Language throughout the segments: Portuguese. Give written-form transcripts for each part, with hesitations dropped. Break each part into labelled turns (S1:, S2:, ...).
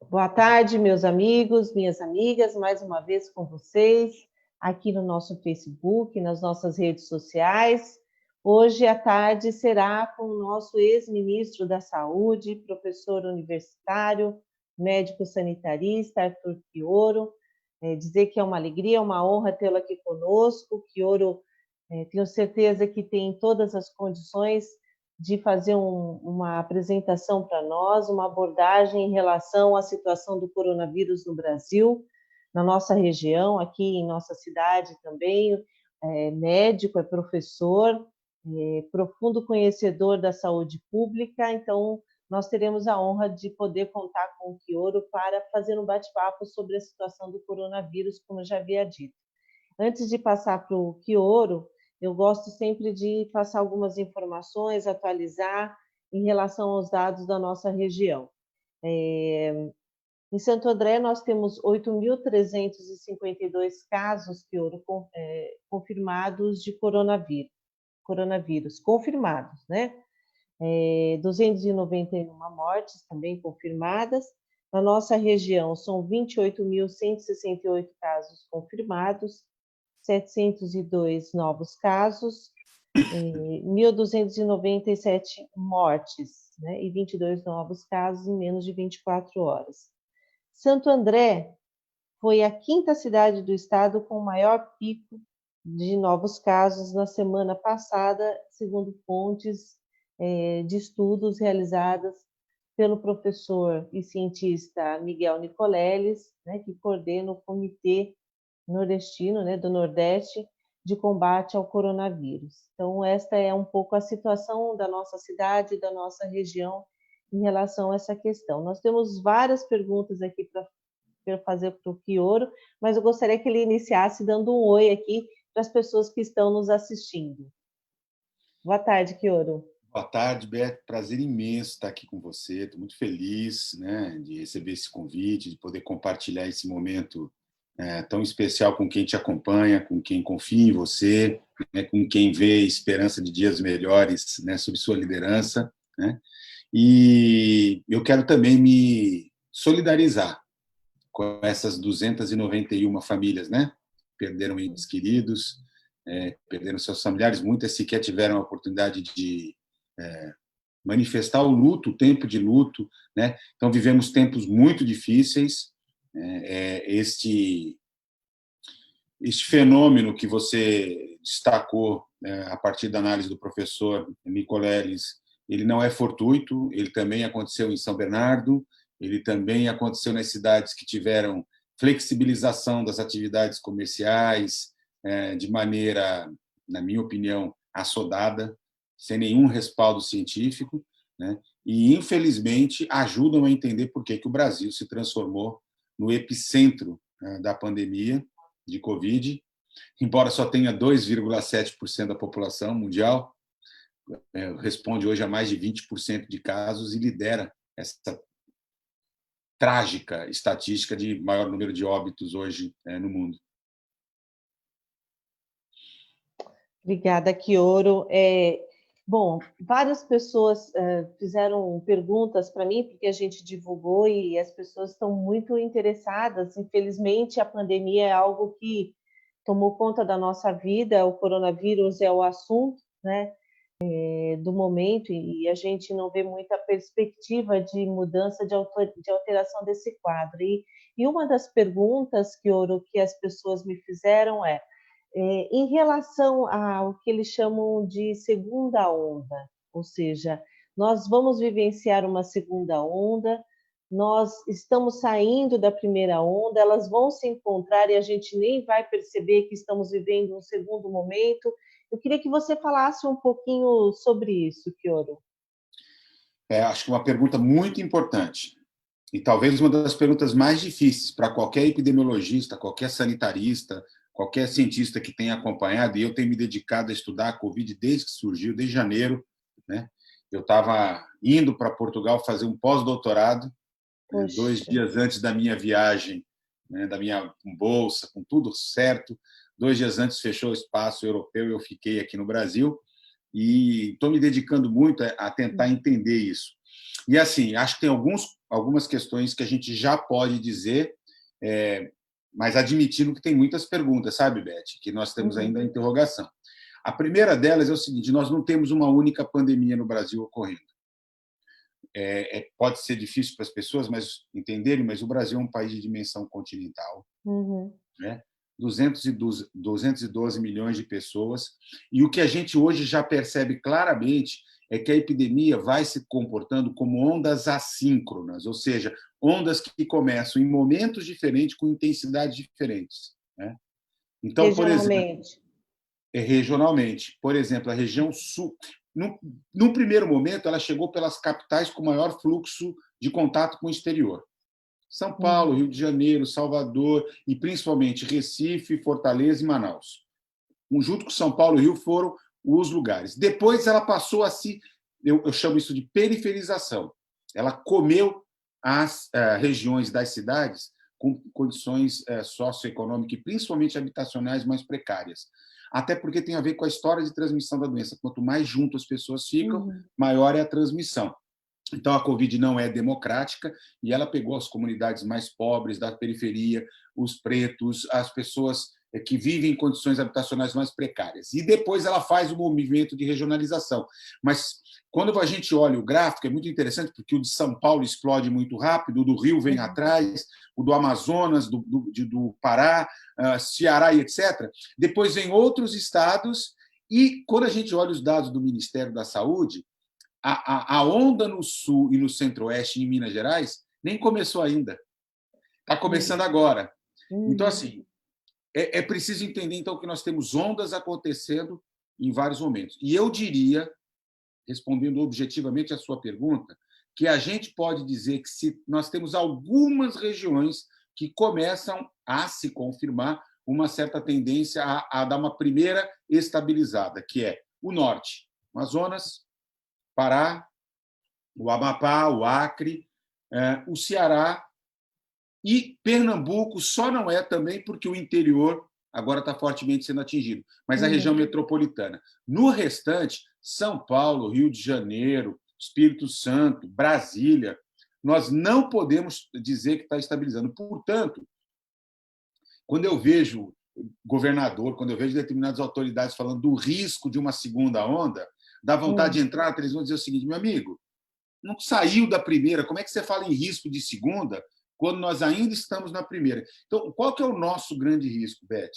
S1: Boa tarde, meus amigos, minhas amigas, mais uma vez com vocês, aqui no nosso Facebook, nas nossas redes sociais. Hoje à tarde será com o nosso ex-ministro da Saúde, professor universitário, médico sanitarista, Arthur Fioro. Dizer que é uma alegria, uma honra tê-lo aqui conosco. Fioro, tenho certeza que tem todas as condições de fazer uma apresentação para nós, uma abordagem em relação à situação do coronavírus no Brasil, na nossa região, aqui em nossa cidade também. Médico, é professor, profundo conhecedor da saúde pública, então nós teremos a honra de poder contar com o Fioro para fazer um bate-papo sobre a situação do coronavírus, como eu já havia dito. Antes de passar para o Fioro, eu gosto sempre de passar algumas informações, atualizar em relação aos dados da nossa região. Em Santo André, nós temos 8.352 casos, Fioro, confirmados de coronavírus, confirmados, né? 291 mortes também confirmadas. Na nossa região, são 28.168 casos confirmados, 702 novos casos, 1.297 mortes, né, e 22 novos casos em menos de 24 horas. Santo André foi a quinta cidade do estado com o maior pico de novos casos na semana passada, segundo fontes de estudos realizadas pelo professor e cientista Miguel Nicoleles, né, que coordena o Comitê Nordestino, né, do Nordeste, de combate ao coronavírus. Então, esta é um pouco a situação da nossa cidade, da nossa região, em relação a essa questão. Nós temos várias perguntas aqui para fazer para o Fioro, mas eu gostaria que ele iniciasse dando um oi aqui para as pessoas que estão nos assistindo. Boa tarde, Fioro.
S2: Boa tarde, Beto. Prazer imenso estar aqui com você. Estou muito feliz, né, de receber esse convite, de poder compartilhar esse momento tão especial com quem te acompanha, com quem confia em você, né, com quem vê esperança de dias melhores, né, sob sua liderança, né? E eu quero também me solidarizar com essas 291 famílias, né? Perderam entes queridos, perderam seus familiares, muitas sequer tiveram a oportunidade de manifestar o luto, o tempo de luto, né? Então vivemos tempos muito difíceis. Este fenômeno que você destacou a partir da análise do professor Nicoleles, ele não é fortuito, ele também aconteceu em São Bernardo, ele também aconteceu nas cidades que tiveram flexibilização das atividades comerciais de maneira, na minha opinião, assodada, sem nenhum respaldo científico, né? E, infelizmente, ajudam a entender por que o Brasil se transformou no epicentro da pandemia de Covid, embora só tenha 2,7% da população mundial, responde hoje a mais de 20% de casos e lidera essa trágica estatística de maior número de óbitos hoje no mundo.
S1: Obrigada, Fioro. Bom, várias pessoas fizeram perguntas para mim, porque a gente divulgou e as pessoas estão muito interessadas. Infelizmente, a pandemia é algo que tomou conta da nossa vida, o coronavírus é o assunto, né, do momento, e a gente não vê muita perspectiva de mudança, de alteração desse quadro. E uma das perguntas, Fioro, que as pessoas me fizeram em relação ao que eles chamam de segunda onda, ou seja, nós vamos vivenciar uma segunda onda, nós estamos saindo da primeira onda, elas vão se encontrar e a gente nem vai perceber que estamos vivendo um segundo momento. Eu queria que você falasse um pouquinho sobre isso, Fioro.
S2: Acho que uma pergunta muito importante e talvez uma das perguntas mais difíceis para qualquer epidemiologista, qualquer sanitarista, qualquer cientista que tenha acompanhado, e eu tenho me dedicado a estudar a Covid desde que surgiu, desde janeiro, né? Eu estava indo para Portugal fazer um pós-doutorado, 2 dias antes da minha viagem, né, da minha bolsa, com tudo certo. 2 dias antes fechou o espaço europeu e eu fiquei aqui no Brasil. E estou me dedicando muito a tentar entender isso. E, assim, acho que tem alguns algumas questões que a gente já pode dizer, mas admitindo que tem muitas perguntas, sabe, Beth? Que nós temos ainda a interrogação. A primeira delas é o seguinte: nós não temos uma única pandemia no Brasil ocorrendo. Pode ser difícil para as pessoas entenderem, mas o Brasil é um país de dimensão continental, né? 212 milhões de pessoas, e o que a gente hoje já percebe claramente é que a epidemia vai se comportando como ondas assíncronas, ou seja, ondas que começam em momentos diferentes, com intensidades diferentes, né? Então, por exemplo, regionalmente, por exemplo, a região sul, no primeiro momento, ela chegou pelas capitais com maior fluxo de contato com o exterior. São Paulo, Rio de Janeiro, Salvador e, principalmente, Recife, Fortaleza e Manaus. Junto com São Paulo e Rio foram os lugares. Depois ela passou a eu chamo isso de periferização. Ela comeu as regiões das cidades com condições socioeconômicas e principalmente habitacionais mais precárias. Até porque tem a ver com a história de transmissão da doença. Quanto mais junto as pessoas ficam, maior é a transmissão. Então, a Covid não é democrática e ela pegou as comunidades mais pobres da periferia, os pretos, as pessoas que vivem em condições habitacionais mais precárias. E depois ela faz o movimento de regionalização. Mas, quando a gente olha o gráfico, é muito interessante, porque o de São Paulo explode muito rápido, o do Rio vem atrás, o do Amazonas, do Pará, Ceará e etc. Depois vem outros estados e, quando a gente olha os dados do Ministério da Saúde, a onda no Sul e no Centro-Oeste, em Minas Gerais, nem começou ainda. Está começando agora. Então, assim, é preciso entender então, que nós temos ondas acontecendo em vários momentos. E eu diria, respondendo objetivamente a sua pergunta, que a gente pode dizer que nós temos algumas regiões que começam a se confirmar uma certa tendência a dar uma primeira estabilizada, que é o Norte, Amazonas, Pará, o Amapá, o Acre, o Ceará e Pernambuco. Só não é também porque o interior agora está fortemente sendo atingido, mas a região metropolitana. No restante, São Paulo, Rio de Janeiro, Espírito Santo, Brasília, nós não podemos dizer que está estabilizando. Portanto, quando eu vejo governador, quando eu vejo determinadas autoridades falando do risco de uma segunda onda, dá vontade de entrar na televisão e dizer o seguinte: meu amigo, não saiu da primeira, como é que você fala em risco de segunda quando nós ainda estamos na primeira? Então, qual que é o nosso grande risco, Beth?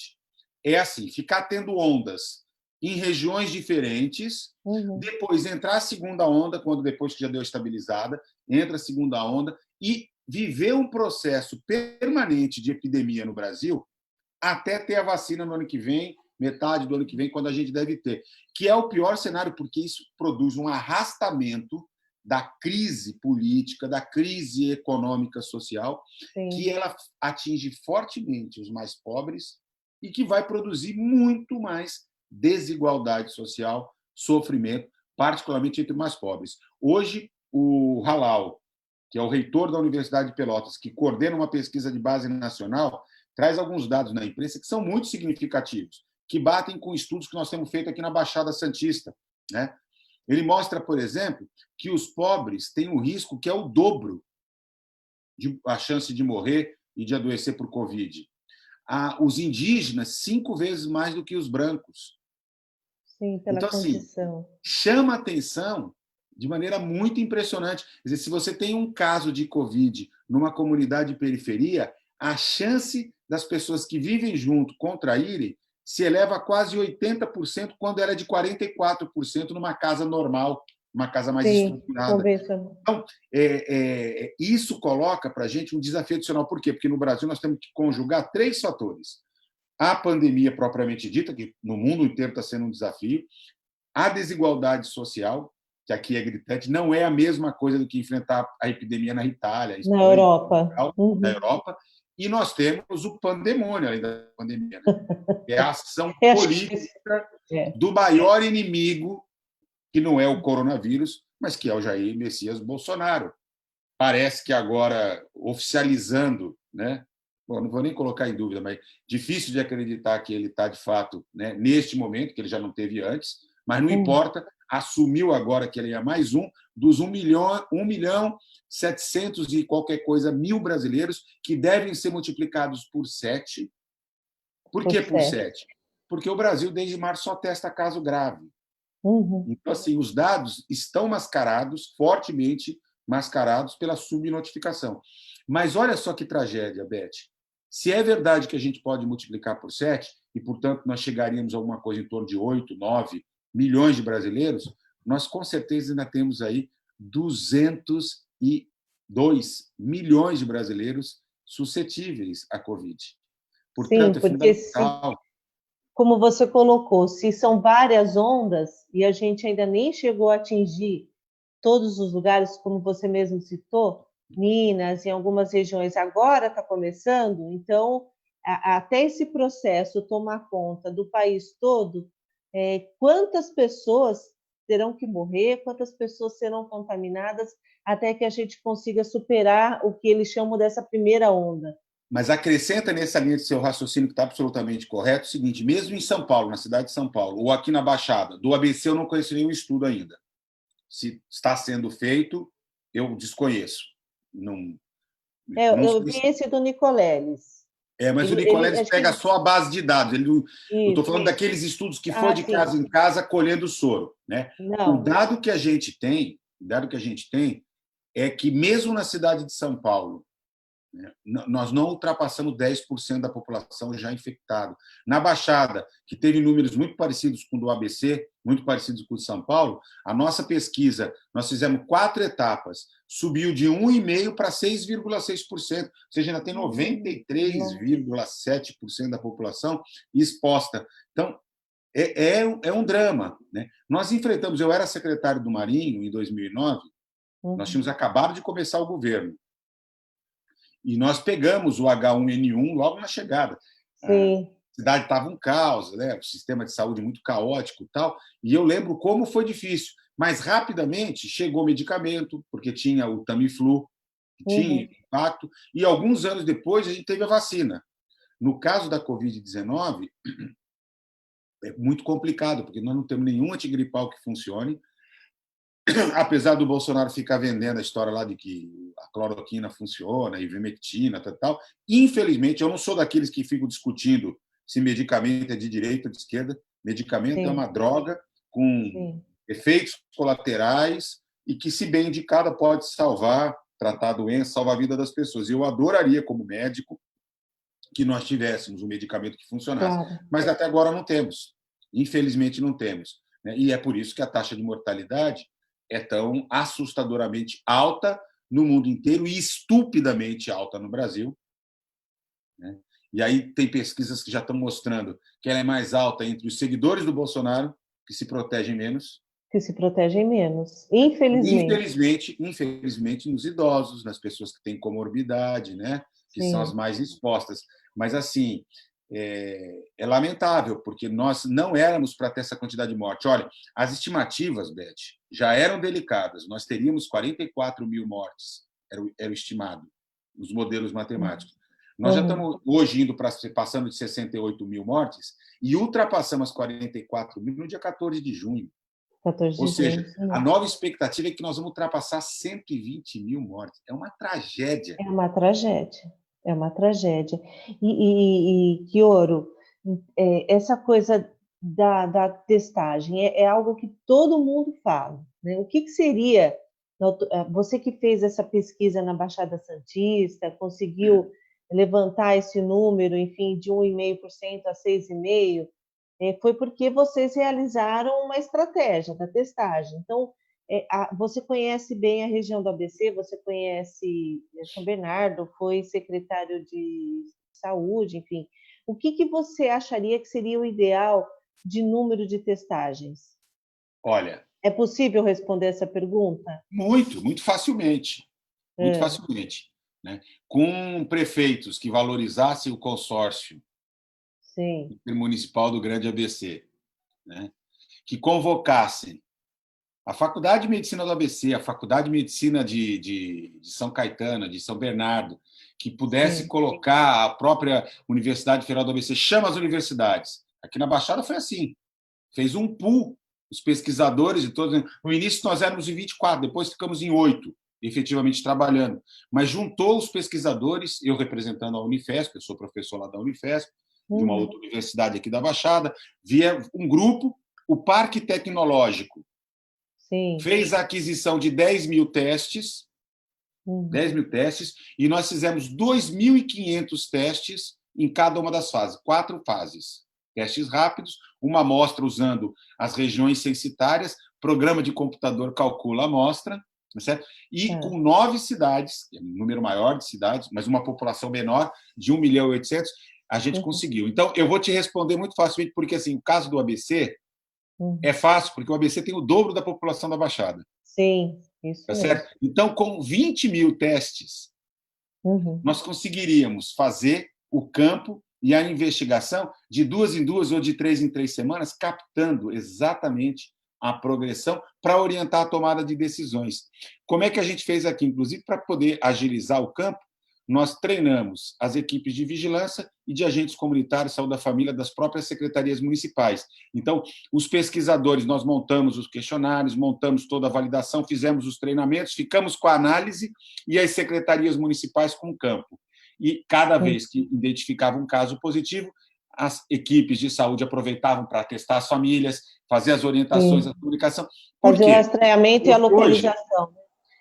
S2: É assim, ficar tendo ondas em regiões diferentes, depois entrar a segunda onda, depois que já deu estabilizada, entra a segunda onda, e viver um processo permanente de epidemia no Brasil até ter a vacina no ano que vem, metade do ano que vem, quando a gente deve ter, que é o pior cenário, porque isso produz um arrastamento da crise política, da crise econômica social, que ela atinge fortemente os mais pobres e que vai produzir muito mais desigualdade social, sofrimento, particularmente entre os mais pobres. Hoje, o Halal, que é o reitor da Universidade de Pelotas, que coordena uma pesquisa de base nacional, traz alguns dados na imprensa que são muito significativos, que batem com estudos que nós temos feito aqui na Baixada Santista, né? Ele mostra, por exemplo, que os pobres têm um risco que é o dobro a chance de morrer e de adoecer por Covid. Os indígenas, 5 vezes mais do que os brancos.
S1: Sim, pela
S2: então,
S1: condição.
S2: Assim, chama atenção de maneira muito impressionante. Quer dizer, se você tem um caso de Covid numa comunidade de periferia, a chance das pessoas que vivem junto contraírem se eleva a quase 80% quando era de 44% numa casa normal, uma casa mais estruturada. Então, isso coloca para a gente um desafio adicional. Por quê? Porque no Brasil nós temos que conjugar 3 fatores. A pandemia propriamente dita, que no mundo inteiro está sendo um desafio, a desigualdade social, que aqui é gritante, não é a mesma coisa do que enfrentar a epidemia na Itália, Espanha,
S1: na Europa.
S2: Na Europa. E nós temos o pandemônio, além da pandemia, né? É a ação política do maior inimigo, que não é o coronavírus, mas que é o Jair Messias Bolsonaro. Parece que agora, oficializando, né? Bom, não vou nem colocar em dúvida, mas difícil de acreditar que ele está, de fato, né, neste momento, que ele já não teve antes, mas não importa, assumiu agora que ele é mais um dos 1 milhão 700 e qualquer coisa mil brasileiros que devem ser multiplicados por 7. Por que por 7? Porque o Brasil, desde março, só testa caso grave. Então, assim, os dados estão mascarados, fortemente mascarados pela subnotificação. Mas olha só que tragédia, Beth. Se é verdade que a gente pode multiplicar por 7, e, portanto, nós chegaríamos a alguma coisa em torno de 8, 9 milhões de brasileiros, nós, com certeza, ainda temos aí 202 milhões de brasileiros suscetíveis à Covid. Portanto,
S1: Sim, porque como você colocou, se são várias ondas e a gente ainda nem chegou a atingir todos os lugares, como você mesmo citou, Minas, em algumas regiões agora está começando, então até esse processo tomar conta do país todo, quantas pessoas terão que morrer, quantas pessoas serão contaminadas até que a gente consiga superar o que eles chamam dessa primeira onda.
S2: Mas acrescenta nessa linha de seu raciocínio, que está absolutamente correto, o seguinte: mesmo em São Paulo, na cidade de São Paulo, ou aqui na Baixada, do ABC eu não conheço nenhum estudo ainda. Se está sendo feito, eu desconheço. Não
S1: eu vi esse do Nicoleles.
S2: Mas o Nicoleles pega só a base de dados. Eu estou falando daqueles estudos que foi de casa em casa colhendo soro. Né? O dado que a gente tem é que, mesmo na cidade de São Paulo, nós não ultrapassamos 10% da população já infectada. Na Baixada, que teve números muito parecidos com o do ABC, muito parecidos com o de São Paulo, a nossa pesquisa, nós fizemos 4 etapas, subiu de 1,5% para 6,6%, ou seja, ainda tem 93,7% da população exposta. Então, é um drama. Né? Nós enfrentamos, eu era secretário do Marinho em 2009, nós tínhamos acabado de começar o governo, e nós pegamos o H1N1 logo na chegada.
S1: Sim.
S2: A cidade estava um caos, né? O sistema de saúde muito caótico e tal. E eu lembro como foi difícil. Mas, rapidamente, chegou medicamento, porque tinha o Tamiflu, que tinha impacto, e alguns anos depois a gente teve a vacina. No caso da Covid-19, é muito complicado, porque nós não temos nenhum antigripal que funcione, apesar do Bolsonaro ficar vendendo a história lá de que a cloroquina funciona, a ivermectina, tal, infelizmente, eu não sou daqueles que ficam discutindo se medicamento é de direita ou de esquerda. Medicamento é uma droga com efeitos colaterais e que, se bem indicada, pode salvar, tratar a doença, salvar a vida das pessoas. Eu adoraria, como médico, que nós tivéssemos um medicamento que funcionasse, mas até agora não temos. Infelizmente, não temos. E é por isso que a taxa de mortalidade é tão assustadoramente alta no mundo inteiro e estupidamente alta no Brasil. E aí tem pesquisas que já estão mostrando que ela é mais alta entre os seguidores do Bolsonaro, que se protegem menos.
S1: Infelizmente.
S2: Infelizmente, nos idosos, nas pessoas que têm comorbidade, né? Que são as mais expostas. Mas, assim, é lamentável, porque nós não éramos para ter essa quantidade de morte. Olha, as estimativas, Beth, já eram delicadas. Nós teríamos 44 mil mortes, era o estimado, nos modelos matemáticos. Nós já estamos hoje passando de 68 mil mortes e ultrapassamos as 44 mil no dia 14 de junho. Ou seja, a nova expectativa é que nós vamos ultrapassar 120 mil mortes. É uma tragédia.
S1: É uma tragédia. É uma tragédia. E Kioro, essa coisa da testagem é algo que todo mundo fala. Né? O que seria... Você que fez essa pesquisa na Baixada Santista, conseguiu levantar esse número, enfim, de 1,5% a 6,5%, foi porque vocês realizaram uma estratégia da testagem. Então, você conhece bem a região do ABC, você conhece São Bernardo, foi secretário de saúde, enfim. O que você acharia que seria o ideal de número de testagens?
S2: Olha...
S1: É possível responder essa pergunta?
S2: Muito facilmente. Muito facilmente. Né? Com prefeitos que valorizassem o consórcio intermunicipal do Grande ABC, né? Que convocassem a Faculdade de Medicina do ABC, a Faculdade de Medicina de São Caetano, de São Bernardo, que pudesse colocar a própria Universidade Federal do ABC, chama as universidades. Aqui na Baixada foi assim, fez um pool Os pesquisadores de todos. No início, nós éramos em 24, depois ficamos em 8, efetivamente trabalhando. Mas juntou os pesquisadores, eu representando a Unifesp, eu sou professor lá da Unifesp, de uma outra universidade aqui da Baixada, via um grupo, o Parque Tecnológico.
S1: Sim.
S2: Fez a aquisição de 10 mil testes, 10 mil testes, e nós fizemos 2.500 testes em cada uma das fases, 4 fases. Testes rápidos, uma amostra usando as regiões censitárias, programa de computador calcula a amostra, certo? E com 9 cidades, um número maior de cidades, mas uma população menor, de 1.800.000, a gente conseguiu. Então, eu vou te responder muito facilmente, porque assim, o caso do ABC é fácil, porque o ABC tem o dobro da população da Baixada.
S1: Sim, isso
S2: tá
S1: mesmo.
S2: certo? Então, com 20 mil testes, nós conseguiríamos fazer o campo e a investigação de 2 em 2 ou de 3 em 3 semanas, captando exatamente a progressão para orientar a tomada de decisões. Como é que a gente fez aqui? Inclusive, para poder agilizar o campo, nós treinamos as equipes de vigilância e de agentes comunitários, saúde da família, das próprias secretarias municipais. Então, os pesquisadores, nós montamos os questionários, montamos toda a validação, fizemos os treinamentos, ficamos com a análise e as secretarias municipais com o campo. E cada vez que identificava um caso positivo, as equipes de saúde aproveitavam para testar as famílias, fazer as orientações, a comunicação.
S1: Fazer o rastreamento e a localização.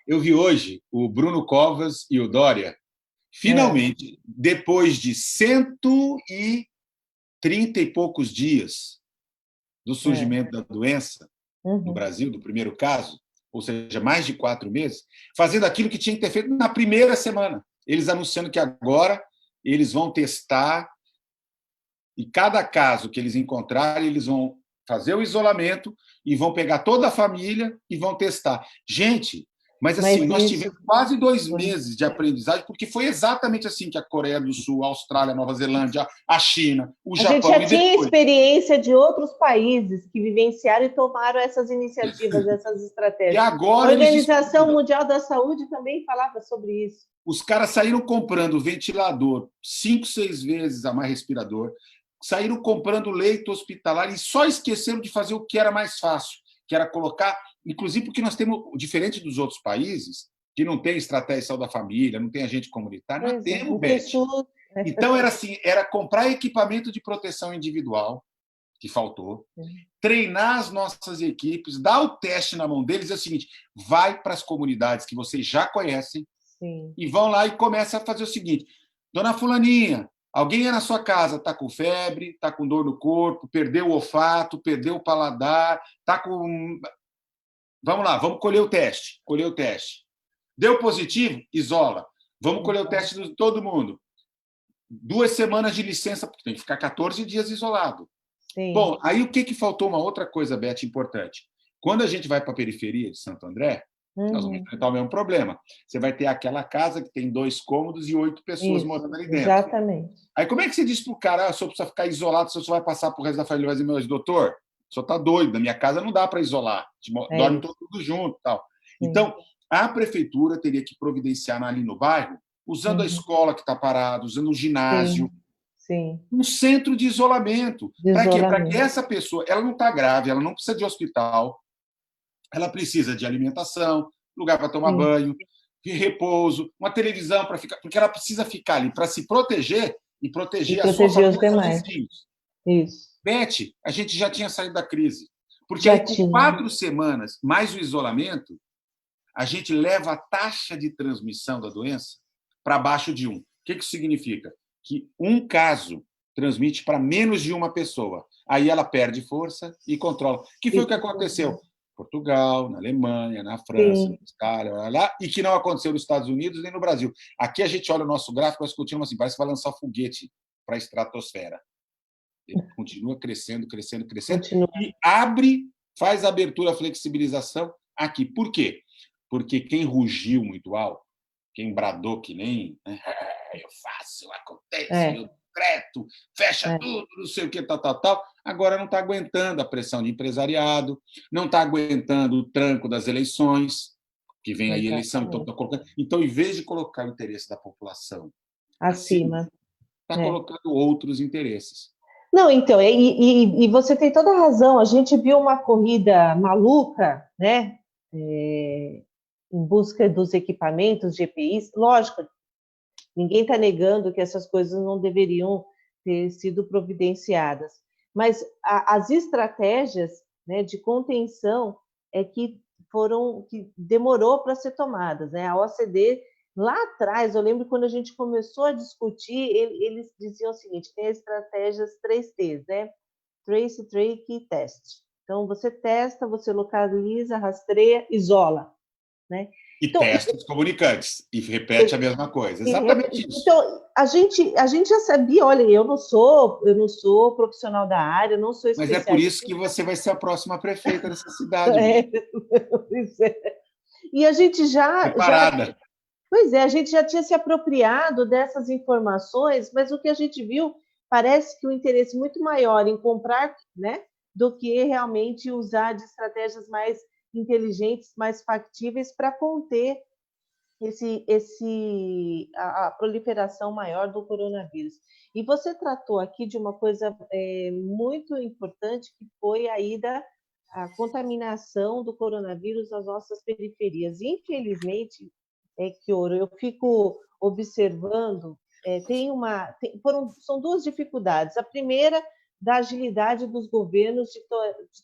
S2: Eu vi hoje o Bruno Covas e o Dória, finalmente, depois de 130 e poucos dias do surgimento da doença no Brasil, do primeiro caso, ou seja, mais de 4 meses, fazendo aquilo que tinha que ter feito na primeira semana. Eles anunciando que agora eles vão testar e cada caso que eles encontrarem, eles vão fazer o isolamento e vão pegar toda a família e vão testar. Gente, mas assim, nós tivemos quase 2 meses de aprendizagem, porque foi exatamente assim que a Coreia do Sul, a Austrália, a Nova Zelândia, a China, o Japão...
S1: A gente já tinha experiência de outros países que vivenciaram e tomaram essas iniciativas, essas estratégias.
S2: E agora
S1: a Organização Mundial da Saúde também falava sobre isso.
S2: Os caras saíram comprando ventilador 5, 6 vezes a mais respirador, saíram comprando leito hospitalar e só esqueceram de fazer o que era mais fácil, que era colocar... Inclusive porque nós temos, diferente dos outros países, que não tem estratégia de saúde da família, não tem agente comunitário, nós temos, Beth. Então, era assim, era comprar equipamento de proteção individual, que faltou, treinar as nossas equipes, dar o teste na mão deles, é o seguinte, vai para as comunidades que vocês já conhecem e vão lá e começa a fazer o seguinte, dona fulaninha, alguém é na sua casa, está com febre, está com dor no corpo, perdeu o olfato, perdeu o paladar, está com... Vamos lá, vamos colher o teste. Colher o teste. Deu positivo? Isola. Vamos colher o teste de todo mundo. 2 semanas de licença, porque tem que ficar 14 dias isolado. Bom, aí o que faltou? Uma outra coisa, Beth, importante. Quando a gente vai para a periferia de Santo André, nós vamos enfrentar o mesmo problema. Você vai ter aquela casa que tem 2 cômodos e 8 pessoas morando ali dentro.
S1: Exatamente.
S2: Aí como é que você diz para o cara, o senhor precisa ficar isolado, o senhor só vai passar para o resto da família? Vai dizer, mas, doutor, o senhor está doido, na minha casa não dá para isolar, dorme todo mundo junto. Tal. Então, a prefeitura teria que providenciar ali no bairro, usando a escola que está parada, usando o ginásio, um centro de isolamento. Para quê? Para que essa pessoa, ela não está grave, ela não precisa de hospital, ela precisa de alimentação, lugar para tomar banho, de repouso, uma televisão para ficar, porque ela precisa ficar ali para se proteger e proteger a sua família, os demais.
S1: Isso.
S2: Beth, a gente já tinha saído da crise. Porque aí, com 4 semanas, mais o isolamento, a gente leva a taxa de transmissão da doença para baixo de 1. O que isso significa? Que um caso transmite para menos de uma pessoa. Aí ela perde força e controla. Que foi o que aconteceu? Em Portugal, na Alemanha, na França, na Itália, lá, e que não aconteceu nos Estados Unidos nem no Brasil. Aqui a gente olha o nosso gráfico, nós continuamos assim, parece que vai lançar foguete para a estratosfera. Ele continua crescendo, crescendo, crescendo, e abre, faz a abertura, a flexibilização aqui. Por quê? Porque quem rugiu muito alto, quem bradou que nem eu faço, acontece, eu decreto, fecha tudo, não sei o que, tal, agora não está aguentando a pressão de empresariado, não está aguentando o tranco das eleições, que vem aí a eleição, então está colocando. Então, em vez de colocar o interesse da população
S1: acima,
S2: está colocando outros interesses.
S1: Não, então, e você tem toda a razão. A gente viu uma corrida maluca, né? É, em busca dos equipamentos de EPIs. Lógico, ninguém está negando que essas coisas não deveriam ter sido providenciadas, mas as estratégias, né, de contenção é que demorou para ser tomadas, né? A OCDE lá atrás, eu lembro quando a gente começou a discutir, eles diziam o seguinte: tem as estratégias 3Ts, né? Trace, Track e Test. Então você testa, você localiza, rastreia, isola, né?
S2: E
S1: Então,
S2: testa os comunicantes, e repete a mesma coisa. Exatamente isso.
S1: então, a gente já sabia, olha, eu não sou profissional da área, eu não sou
S2: Mas é por isso
S1: especialista.
S2: que você vai ser a próxima prefeita dessa cidade, Miriam.
S1: É, pois é. E a gente
S2: Preparada.
S1: pois é, a gente já tinha se apropriado dessas informações, mas o que a gente viu parece que o interesse muito maior em comprar, né, do que realmente usar de estratégias mais inteligentes, mais factíveis para conter a proliferação maior do coronavírus. E você tratou aqui de uma coisa muito importante, que foi a contaminação do coronavírus nas nossas periferias. Infelizmente, Kioro, eu fico observando, são duas dificuldades. A primeira, da agilidade dos governos de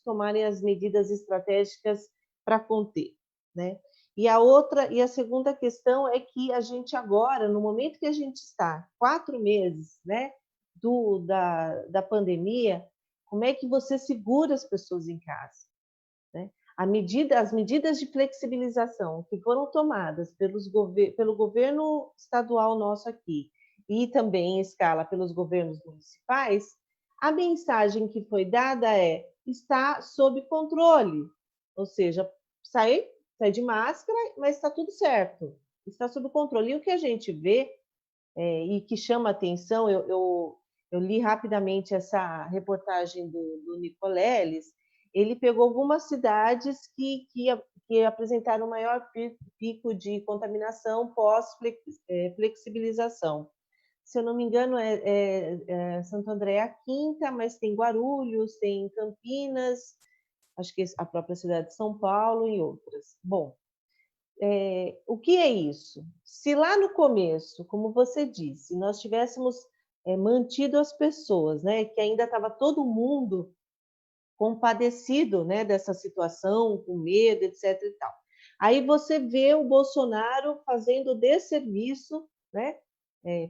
S1: tomarem as medidas estratégicas para conter, né? E a segunda questão é que a gente agora, no momento que a gente está, 4 meses, né, da pandemia, como é que você segura as pessoas em casa, né? As medidas de flexibilização que foram tomadas pelo governo estadual nosso aqui e também em escala pelos governos municipais, a mensagem que foi dada está sob controle, ou seja, sai de máscara, mas está tudo certo, está sob controle. E o que a gente vê e que chama atenção, eu li rapidamente essa reportagem do Nicoleles. Ele pegou algumas cidades que apresentaram maior pico de contaminação pós-flexibilização. Se eu não me engano, Santo André é a quinta, mas tem Guarulhos, tem Campinas, acho que a própria cidade de São Paulo e outras. Bom, o que é isso? Se lá no começo, como você disse, nós tivéssemos mantido as pessoas, né, que ainda estava todo mundo compadecido, né, dessa situação, com medo, etc. E tal. Aí você vê o Bolsonaro fazendo desserviço, né,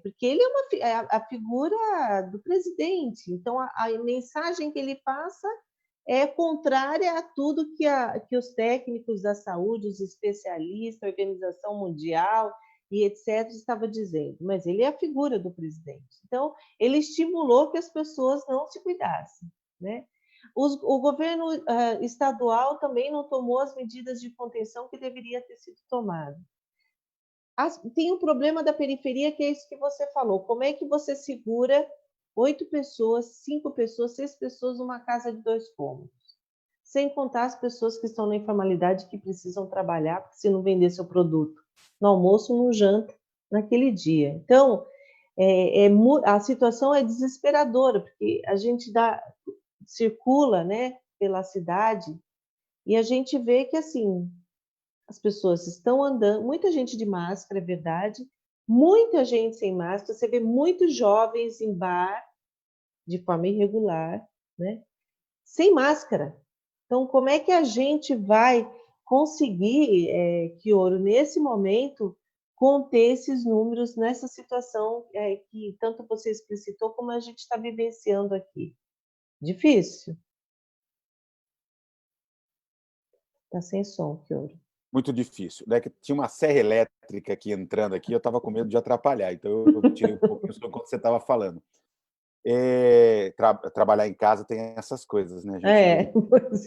S1: porque ele é a figura do presidente. Então, a mensagem que ele passa é contrária a tudo que os técnicos da saúde, os especialistas, a Organização Mundial e etc. estavam dizendo. Mas ele é a figura do presidente. Então, ele estimulou que as pessoas não se cuidassem, né? O governo estadual também não tomou as medidas de contenção que deveria ter sido tomado. Tem um problema da periferia, que é isso que você falou. Como é que você segura 8 pessoas, 5 pessoas, 6 pessoas numa casa de 2 cômodos? Sem contar as pessoas que estão na informalidade, que precisam trabalhar, porque se não vender seu produto no almoço, não janta naquele dia. Então, a situação é desesperadora, porque a gente circula, né, pela cidade e a gente vê que, assim, as pessoas estão andando, muita gente de máscara, é verdade, muita gente sem máscara, você vê muitos jovens em bar, de forma irregular, né? Sem máscara. Então, como é que a gente vai conseguir, Kioro, nesse momento, conter esses números nessa situação que tanto você explicitou como a gente está vivenciando aqui? Difícil. Está sem som, Kioro.
S3: Muito difícil. Né? Que tinha uma serra elétrica aqui entrando aqui, eu estava com medo de atrapalhar, então eu tirei um pouco isso enquanto você estava falando. Trabalhar em casa tem essas coisas, né, gente?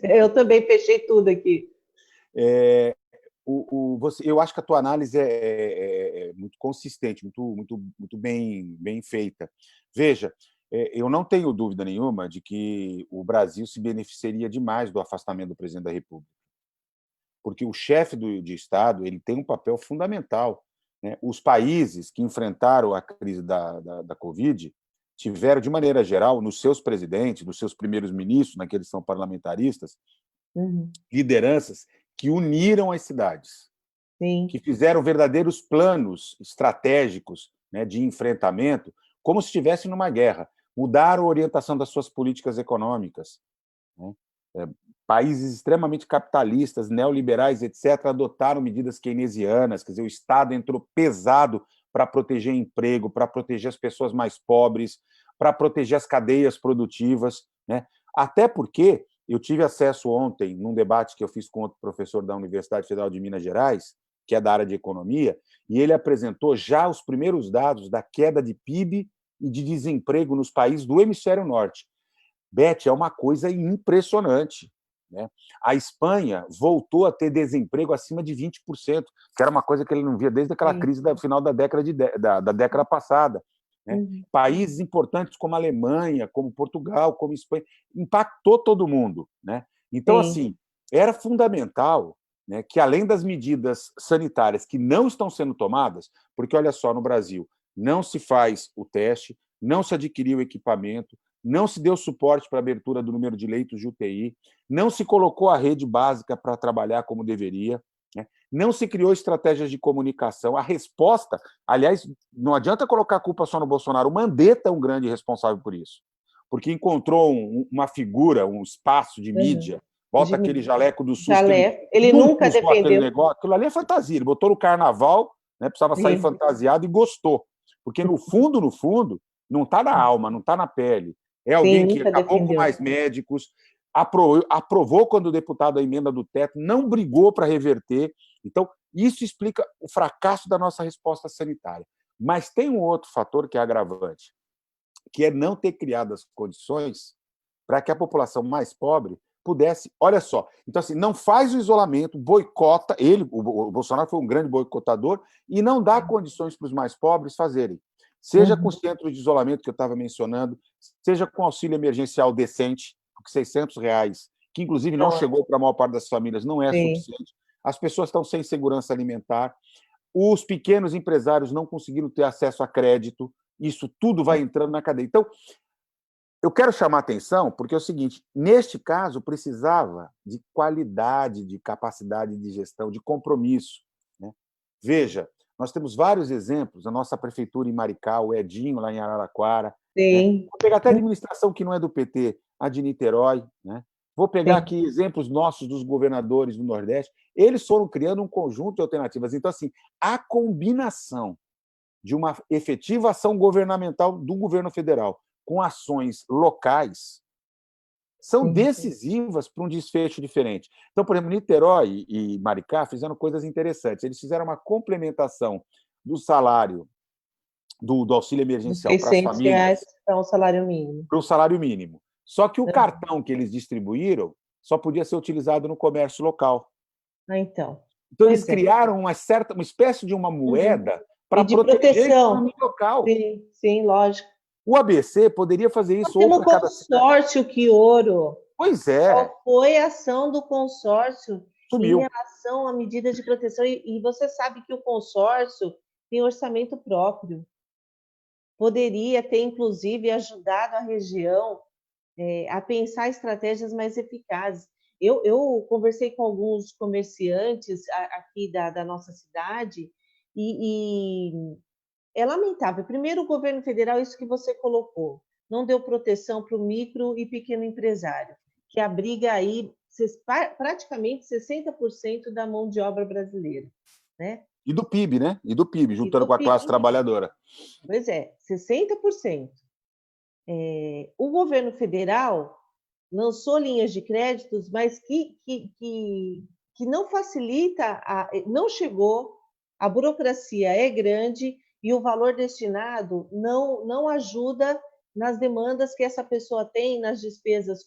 S1: Eu também fechei tudo aqui.
S3: Eu acho que a tua análise é muito consistente, muito bem feita. Veja, eu não tenho dúvida nenhuma de que o Brasil se beneficiaria demais do afastamento do presidente da República, porque o chefe de Estado ele tem um papel fundamental, né? Os países que enfrentaram a crise da Covid tiveram, de maneira geral, nos seus presidentes, nos seus primeiros ministros, naqueles que são parlamentaristas, lideranças que uniram as cidades,
S1: Sim.
S3: que fizeram verdadeiros planos estratégicos, né, de enfrentamento, como se estivessem numa guerra. Mudaram a orientação das suas políticas econômicas, né? Países extremamente capitalistas, neoliberais, etc., adotaram medidas keynesianas, quer dizer, o Estado entrou pesado para proteger emprego, para proteger as pessoas mais pobres, para proteger as cadeias produtivas, né? Até porque eu tive acesso ontem, num debate que eu fiz com outro professor da Universidade Federal de Minas Gerais, que é da área de economia, e ele apresentou já os primeiros dados da queda de PIB e de desemprego nos países do hemisfério norte. Beth, é uma coisa impressionante, né? A Espanha voltou a ter desemprego acima de 20%, que era uma coisa que ele não via desde aquela crise do final da década passada, né? Países importantes como a Alemanha, como Portugal, como Espanha, impactou todo mundo, né? Então, assim, era fundamental, né, que, além das medidas sanitárias que não estão sendo tomadas, porque, olha só, no Brasil, não se faz o teste, não se adquiriu o equipamento, não se deu suporte para a abertura do número de leitos de UTI, não se colocou a rede básica para trabalhar como deveria, né? Não se criou estratégias de comunicação. A resposta, aliás, não adianta colocar a culpa só no Bolsonaro, o Mandetta é um grande responsável por isso, porque encontrou uma figura, um espaço de mídia, bota aquele jaleco do SUS,
S1: ele nunca defendeu
S3: aquele negócio, aquilo ali é fantasia, ele botou no carnaval, né, precisava sair fantasiado e gostou, porque no fundo, não está na alma, não está na pele. É alguém que acabou com mais médicos, aprovou quando o deputado a emenda do teto, não brigou para reverter. Então, isso explica o fracasso da nossa resposta sanitária. Mas tem um outro fator que é agravante, que é não ter criado as condições para que a população mais pobre pudesse... Olha só, então, assim, não faz o isolamento, boicota, o Bolsonaro foi um grande boicotador, e não dá condições para os mais pobres fazerem. Seja com os centros de isolamento que eu estava mencionando, seja com auxílio emergencial decente, porque R$600, que inclusive não chegou para a maior parte das famílias, não é suficiente. As pessoas estão sem segurança alimentar, os pequenos empresários não conseguiram ter acesso a crédito, isso tudo vai entrando na cadeia. Então, eu quero chamar a atenção porque é o seguinte, neste caso, precisava de qualidade, de capacidade de gestão, de compromisso, né? Veja, nós temos vários exemplos, a nossa prefeitura em Maricá, o Edinho, lá em Araraquara. Né? Vou pegar até a administração que não é do PT, a de Niterói. Né? Vou pegar aqui exemplos nossos dos governadores do Nordeste. Eles foram criando um conjunto de alternativas. Então, assim, a combinação de uma efetiva ação governamental do governo federal com ações locais são decisivas para um desfecho diferente. Então, por exemplo, Niterói e Maricá fizeram coisas interessantes. Eles fizeram uma complementação do salário, do auxílio emergencial para as famílias
S1: para o salário mínimo.
S3: Para o salário mínimo. Só que o cartão que eles distribuíram só podia ser utilizado no comércio local.
S1: Então
S3: eles criaram uma espécie de uma moeda para proteger a economia local.
S1: Sim, lógico.
S3: O ABC poderia fazer isso ou
S1: para cada consórcio Quioro.
S3: Pois é.
S1: Qual foi a ação do consórcio
S3: Sumiu.
S1: em relação a medidas de proteção? E você sabe que o consórcio tem orçamento próprio. Poderia ter, inclusive, ajudado a região a pensar estratégias mais eficazes. Eu conversei com alguns comerciantes aqui da nossa cidade e é lamentável. Primeiro, o governo federal, isso que você colocou, não deu proteção para o micro e pequeno empresário, que abriga aí praticamente 60% da mão de obra brasileira. Né?
S3: E do PIB, né? E do PIB, juntando com a classe trabalhadora.
S1: Pois é, 60%. O governo federal lançou linhas de créditos, mas que não facilita, não chegou, a burocracia é grande e o valor destinado não ajuda nas demandas que essa pessoa tem, nas despesas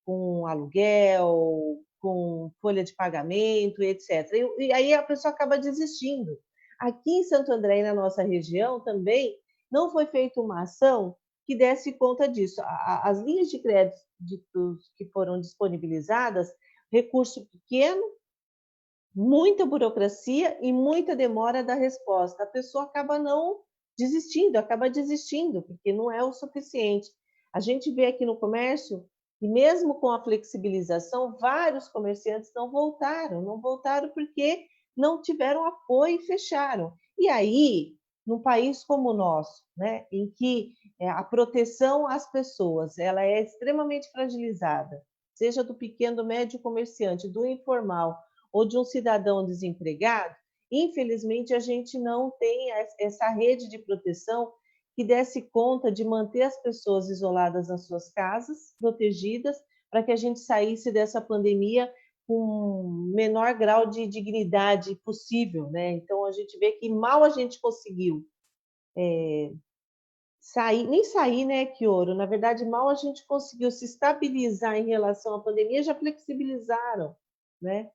S1: com aluguel, com folha de pagamento, etc. E aí a pessoa acaba desistindo. Aqui em Santo André e na nossa região também não foi feita uma ação que desse conta disso. As linhas de créditos que foram disponibilizadas, recurso pequeno, muita burocracia e muita demora da resposta. A pessoa acaba não desistindo, acaba desistindo, porque não é o suficiente. A gente vê aqui no comércio que mesmo com a flexibilização, vários comerciantes não voltaram porque não tiveram apoio e fecharam. E aí, num país como o nosso, né, em que a proteção às pessoas ela é extremamente fragilizada, seja do pequeno, do médio comerciante, do informal ou de um cidadão desempregado, infelizmente a gente não tem essa rede de proteção que desse conta de manter as pessoas isoladas nas suas casas, protegidas, para que a gente saísse dessa pandemia com o menor grau de dignidade possível, né? Então a gente vê que mal a gente conseguiu sair, né, Kioro? Na verdade, mal a gente conseguiu se estabilizar em relação à pandemia, já flexibilizaram, né?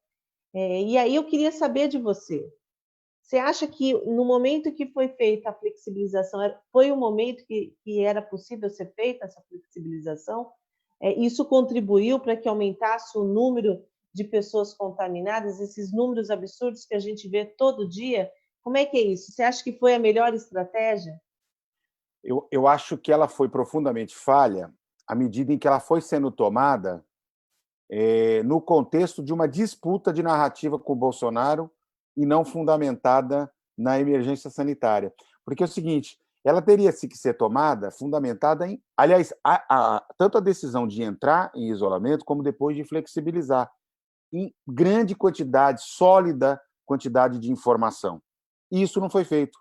S1: E aí eu queria saber de você. Você acha que no momento que foi feita a flexibilização, foi o momento que era possível ser feita essa flexibilização? Isso contribuiu para que aumentasse o número de pessoas contaminadas, esses números absurdos que a gente vê todo dia? Como é que é isso? Você acha que foi a melhor estratégia?
S3: Eu acho que ela foi profundamente falha à medida em que ela foi sendo tomada no contexto de uma disputa de narrativa com o Bolsonaro e não fundamentada na emergência sanitária. Porque é o seguinte, ela teria que ser tomada fundamentada em... Aliás, tanto a decisão de entrar em isolamento como depois de flexibilizar, em grande quantidade, sólida quantidade de informação. E isso não foi feito.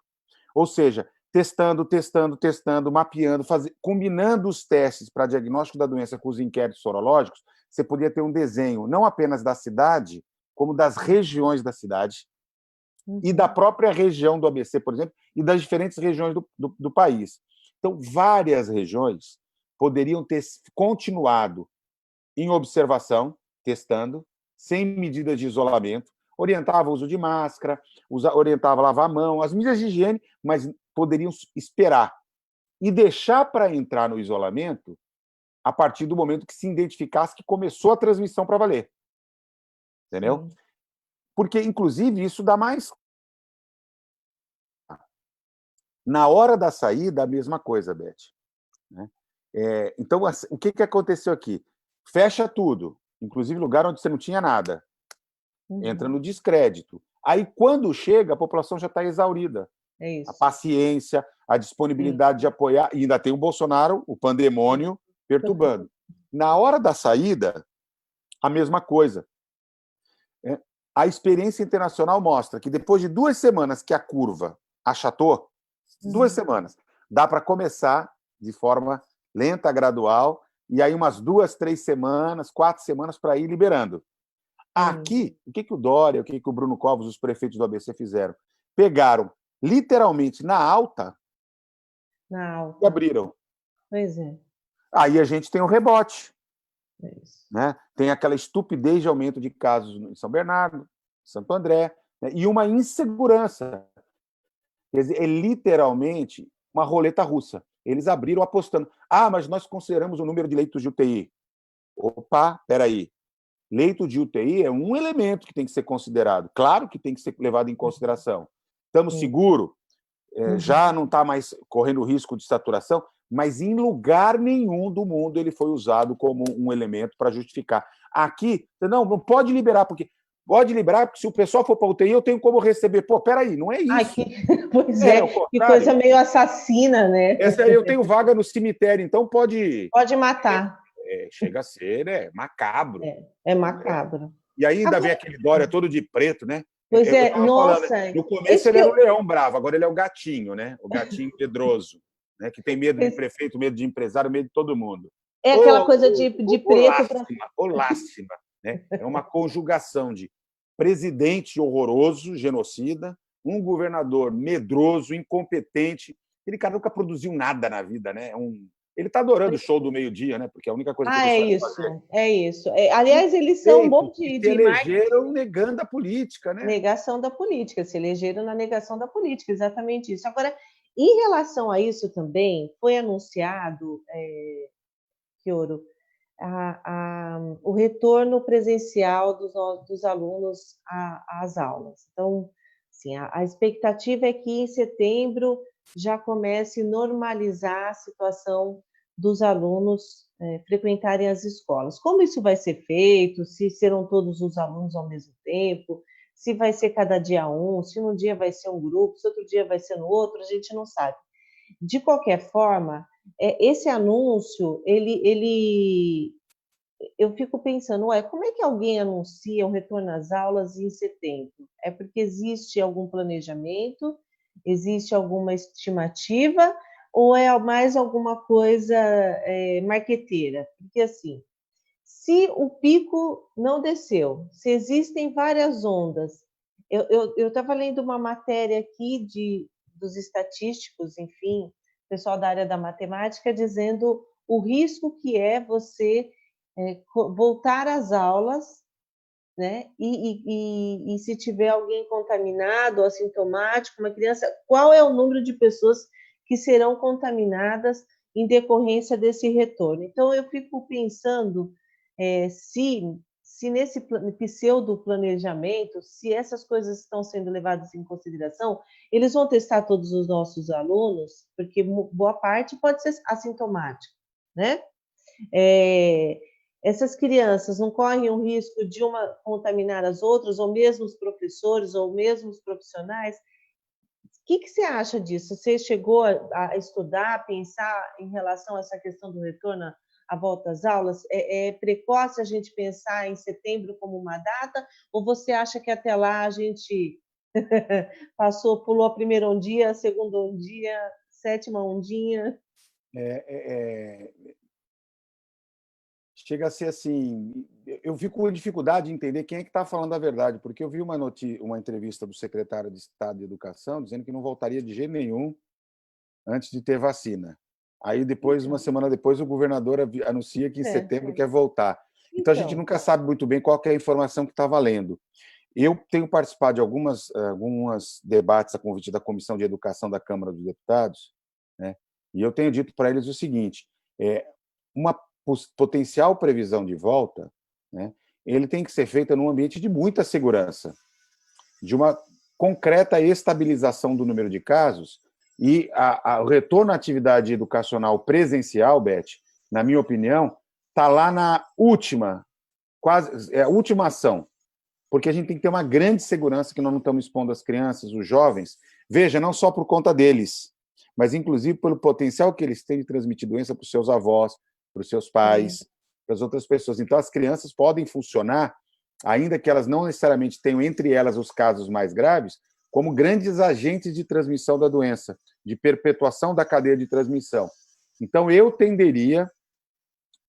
S3: Ou seja, testando, mapeando, combinando os testes para diagnóstico da doença com os inquéritos sorológicos, você podia ter um desenho não apenas da cidade, como das regiões da cidade e da própria região do ABC, por exemplo, e das diferentes regiões do país. Então, várias regiões poderiam ter continuado em observação, testando, sem medidas de isolamento, orientava o uso de máscara, orientava a lavar a mão, as medidas de higiene, mas poderiam esperar e deixar para entrar no isolamento a partir do momento que se identificasse que começou a transmissão para valer. Entendeu? Sim. Porque, inclusive, isso dá mais... Na hora da saída, a mesma coisa, Beth. Né? Então, o que aconteceu aqui? Fecha tudo, inclusive lugar onde você não tinha nada. Entra no descrédito. Aí, quando chega, a população já está exaurida.
S1: É isso.
S3: A paciência, a disponibilidade de apoiar, e ainda tem o Bolsonaro, o pandemônio, perturbando. Na hora da saída, a mesma coisa. A experiência internacional mostra que depois de 2 semanas que a curva achatou, 2 semanas, dá para começar de forma lenta, gradual, e aí umas 2, 3 semanas, 4 semanas para ir liberando. Aqui, o que o Dória, o que o Bruno Covas, os prefeitos do ABC fizeram? Pegaram, literalmente, na alta, e abriram.
S1: Pois é.
S3: Aí a gente tem um rebote.
S1: É isso.
S3: Né? Tem aquela estupidez de aumento de casos em São Bernardo, Santo André, né? E uma insegurança. Quer dizer, é literalmente uma roleta russa. Eles abriram apostando. Mas nós consideramos o número de leitos de UTI. Opa, peraí. Leito de UTI é um elemento que tem que ser considerado. Claro que tem que ser levado em consideração. Estamos seguros? Já não está mais correndo risco de saturação, mas em lugar nenhum do mundo ele foi usado como um elemento para justificar. Aqui, não pode liberar, porque se o pessoal for para UTI, eu tenho como receber. Pô, peraí, não é isso.
S1: Pois que coisa meio assassina, né?
S3: Essa aí eu tenho vaga no cemitério, então pode...
S1: Pode matar.
S3: Chega a ser macabro.
S1: É macabro.
S3: E aí ainda vem aquele Dória todo de preto, né?
S1: Pois nossa.
S3: Falando, no começo ele era o leão bravo, agora ele é o gatinho, né? O gatinho medroso, né? Que tem medo de prefeito, medo de empresário, medo de todo mundo.
S1: É aquela coisa de preto...
S3: Lástima, né? É uma conjugação de presidente horroroso, genocida, um governador medroso, incompetente. Aquele cara nunca produziu nada na vida, né? Ele está adorando o show do meio-dia, né? Porque é a única coisa que ele sabe fazer.
S1: É isso. Aliás, eles são um bom de
S3: se elegeram negando a política, né?
S1: Negação da política, se elegeram na negação da política, exatamente isso. Agora, em relação a isso também, foi anunciado, Kioro, o retorno presencial dos alunos às aulas. Então, assim, a expectativa é que em setembro já comece a normalizar a situação dos alunos frequentarem as escolas. Como isso vai ser feito? Se serão todos os alunos ao mesmo tempo? Se vai ser cada dia um? Se um dia vai ser um grupo? Se outro dia vai ser no outro? A gente não sabe. De qualquer forma, esse anúncio, eu fico pensando, como é que alguém anuncia o retorno às aulas em setembro? É porque existe algum planejamento, existe alguma estimativa, ou é mais alguma coisa marqueteira? Porque, assim, se o pico não desceu, se existem várias ondas, eu estava lendo uma matéria aqui dos estatísticos, enfim, pessoal da área da matemática, dizendo o risco que é você voltar às aulas, né? E se tiver alguém contaminado ou assintomático, uma criança, qual é o número de pessoas que serão contaminadas em decorrência desse retorno? Então, eu fico pensando se nesse pseudo planejamento, se essas coisas estão sendo levadas em consideração, eles vão testar todos os nossos alunos, porque boa parte pode ser assintomático, né? Essas crianças não correm o risco de uma contaminar as outras, ou mesmo os professores, ou mesmo os profissionais? O que você acha disso? Você chegou a estudar, a pensar em relação a essa questão do retorno à volta às aulas? É precoce a gente pensar em setembro como uma data, ou você acha que até lá a gente pulou a primeira ondinha, a segunda ondinha, sétima ondinha?
S3: Chega a ser assim, eu fico com dificuldade de entender quem é que está falando a verdade, porque eu vi uma entrevista do secretário de Estado de Educação dizendo que não voltaria de jeito nenhum antes de ter vacina. Aí depois, uma semana depois, o governador anuncia que em setembro quer voltar. Então a gente nunca sabe muito bem qual que é a informação que está valendo. Eu tenho participado de algumas debates a convite da Comissão de Educação da Câmara dos Deputados, né? E eu tenho dito para eles o seguinte: uma potencial previsão de volta, né, ele tem que ser feita num ambiente de muita segurança, de uma concreta estabilização do número de casos e o retorno à atividade educacional presencial, Beth, na minha opinião, está lá na última, quase a última ação, porque a gente tem que ter uma grande segurança que nós não estamos expondo as crianças, os jovens, veja, não só por conta deles, mas inclusive pelo potencial que eles têm de transmitir doença para os seus avós, para os seus pais, para as outras pessoas. Então, as crianças podem funcionar, ainda que elas não necessariamente tenham entre elas os casos mais graves, como grandes agentes de transmissão da doença, de perpetuação da cadeia de transmissão. Então, eu tenderia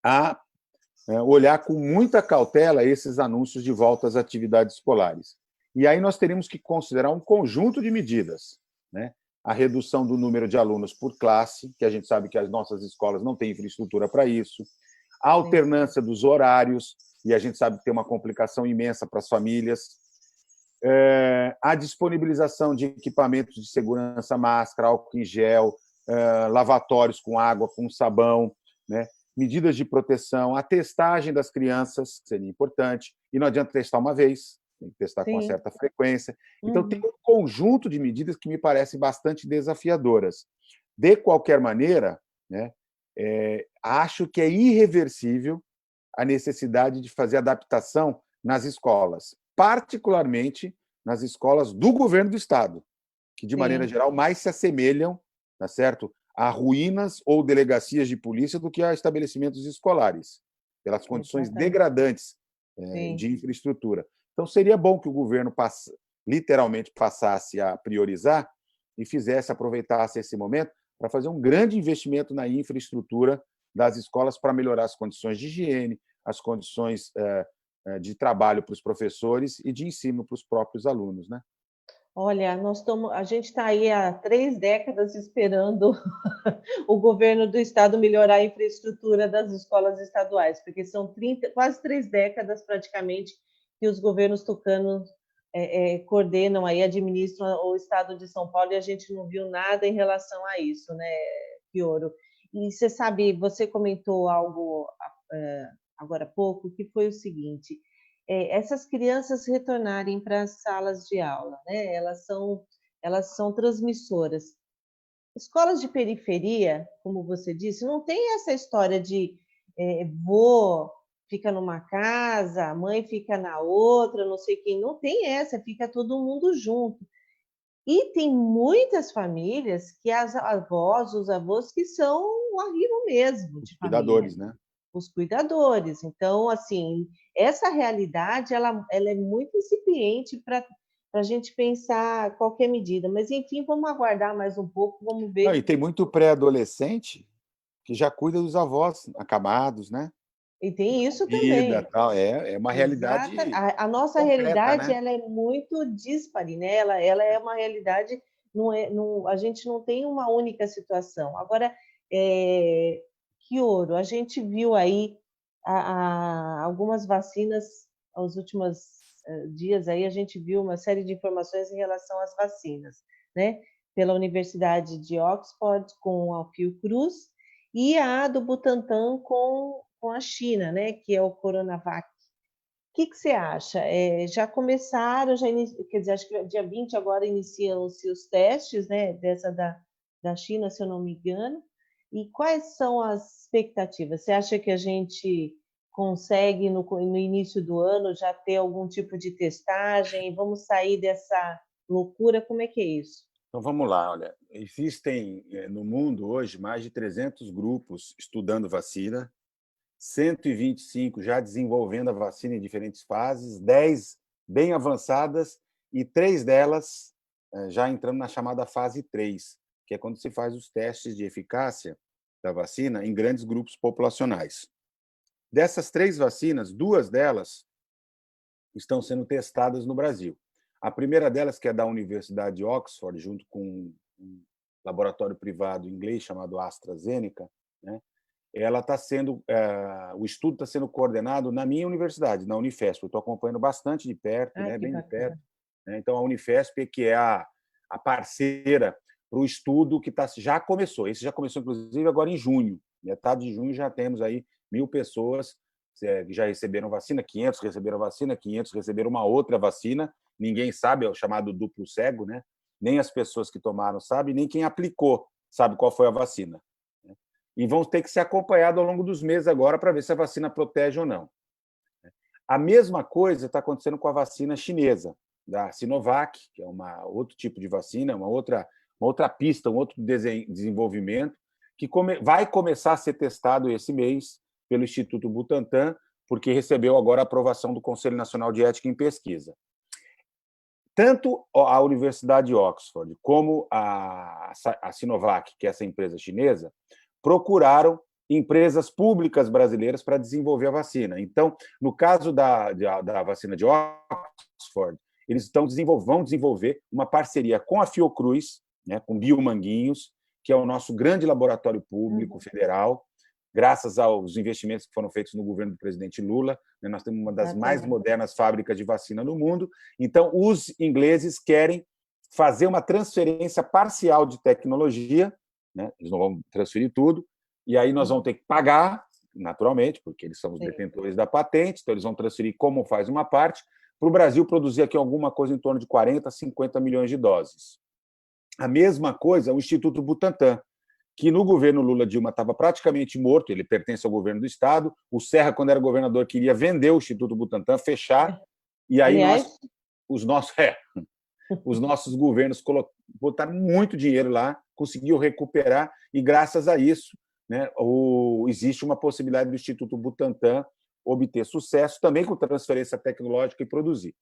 S3: a olhar com muita cautela esses anúncios de volta às atividades escolares. E aí nós teríamos que considerar um conjunto de medidas, né? A redução do número de alunos por classe, que a gente sabe que as nossas escolas não têm infraestrutura para isso, a alternância dos horários, e a gente sabe que tem uma complicação imensa para as famílias, a disponibilização de equipamentos de segurança, máscara, álcool em gel, lavatórios com água, com sabão, né? Medidas de proteção, a testagem das crianças, que seria importante, e não adianta testar uma vez, tem que testar com uma certa frequência. Então, tem um conjunto de medidas que me parecem bastante desafiadoras. De qualquer maneira, né, acho que é irreversível a necessidade de fazer adaptação nas escolas, particularmente nas escolas do governo do Estado, que, de maneira geral, mais se assemelham, tá certo, a ruínas ou delegacias de polícia do que a estabelecimentos escolares, pelas condições degradantes de infraestrutura. Então, seria bom que o governo literalmente passasse a priorizar e aproveitasse esse momento para fazer um grande investimento na infraestrutura das escolas para melhorar as condições de higiene, as condições de trabalho para os professores e de ensino para os próprios alunos, né?
S1: Olha, a gente está aí há 3 décadas esperando o governo do estado melhorar a infraestrutura das escolas estaduais, porque são quase 3 décadas praticamente que os governos tucanos coordenam aí, administram o estado de São Paulo, e a gente não viu nada em relação a isso, né, Fioro? E você sabe, você comentou algo agora há pouco, que foi o seguinte: essas crianças retornarem para as salas de aula, né? Elas são transmissoras. escolas de periferia, como você disse, não tem essa história de vô fica numa casa, a mãe fica na outra, não sei quem. Não tem essa, fica todo mundo junto. E tem muitas famílias que as avós, os avós, que são o arrimo mesmo
S3: Os
S1: de família,
S3: cuidadores, né?
S1: os cuidadores. Então, assim, essa realidade ela é muito incipiente para a gente pensar qualquer medida. Mas, enfim, vamos aguardar mais um pouco, vamos
S3: Não,
S1: ver.
S3: e tem muito pré-adolescente que já cuida dos avós acamados, né?
S1: E tem isso
S3: Comida,
S1: também.
S3: tal. É uma
S1: Exata.
S3: realidade
S1: A nossa
S3: completa,
S1: realidade
S3: né?
S1: ela é muito dispare, né? Ela é uma realidade, a gente não tem uma única situação. Agora, Kioro, a gente viu aí algumas vacinas, aos últimos dias aí a gente viu uma série de informações em relação às vacinas, né? Pela Universidade de Oxford com a Fiocruz e a do Butantan com a China, né? Que é o Coronavac. Que você acha? Já começaram, quer dizer, acho que dia 20 agora iniciam-se os testes, né, dessa da China, se eu não me engano. E quais são as expectativas? Você acha que a gente consegue, no início do ano, já ter algum tipo de testagem? Vamos sair dessa loucura? Como é que é isso?
S3: Então vamos lá, olha, existem no mundo hoje mais de 300 grupos estudando vacina, 125 já desenvolvendo a vacina em diferentes fases, 10 bem avançadas e 3 delas já entrando na chamada fase 3, que é quando se faz os testes de eficácia da vacina em grandes grupos populacionais. Dessas 3 vacinas, 2 delas estão sendo testadas no Brasil. A primeira delas, que é da Universidade de Oxford, junto com um laboratório privado inglês chamado AstraZeneca, né? Ela está sendo, o estudo está sendo coordenado na minha universidade, na Unifesp. Eu estou acompanhando bastante de perto,
S1: Ah,
S3: né,
S1: que
S3: bem de perto.
S1: bacana.
S3: Né? Então, a Unifesp, que é a parceira para o estudo que já começou. Esse já começou, inclusive, agora em junho. Metade de junho já temos aí 1.000 pessoas que já receberam vacina, 500 receberam vacina, 500 receberam uma outra vacina. Ninguém sabe, é o chamado duplo cego, né? Nem as pessoas que tomaram sabem, nem quem aplicou sabe qual foi a vacina. E vão ter que ser acompanhados ao longo dos meses agora para ver se a vacina protege ou não. A mesma coisa está acontecendo com a vacina chinesa, da Sinovac, que é outro tipo de vacina, uma outra pista, um outro desenvolvimento, que vai começar a ser testado esse mês pelo Instituto Butantan, porque recebeu agora a aprovação do Conselho Nacional de Ética em Pesquisa. Tanto a Universidade de Oxford como a Sinovac, que é essa empresa chinesa, procuraram empresas públicas brasileiras para desenvolver a vacina. Então, no caso da vacina de Oxford, eles vão desenvolver uma parceria com a Fiocruz, né, com Biomanguinhos, que é o nosso grande laboratório público federal, graças aos investimentos que foram feitos no governo do presidente Lula. Né, nós temos uma das mais modernas fábricas de vacina no mundo. Então, os ingleses querem fazer uma transferência parcial de tecnologia, né? Eles não vão transferir tudo, e aí nós vamos ter que pagar, naturalmente, porque eles são os detentores da patente, então eles vão transferir como faz uma parte, para o Brasil produzir aqui alguma coisa em torno de 40, 50 milhões de doses. A mesma coisa o Instituto Butantan, que no governo Lula Dilma estava praticamente morto, ele pertence ao governo do Estado, o Serra, quando era governador, queria vender o Instituto Butantan, fechar, e aí
S1: Aliás,
S3: os nossos governos botaram muito dinheiro lá, conseguiu recuperar, e graças a isso, né, existe uma possibilidade do Instituto Butantan obter sucesso, também com transferência tecnológica e produzir.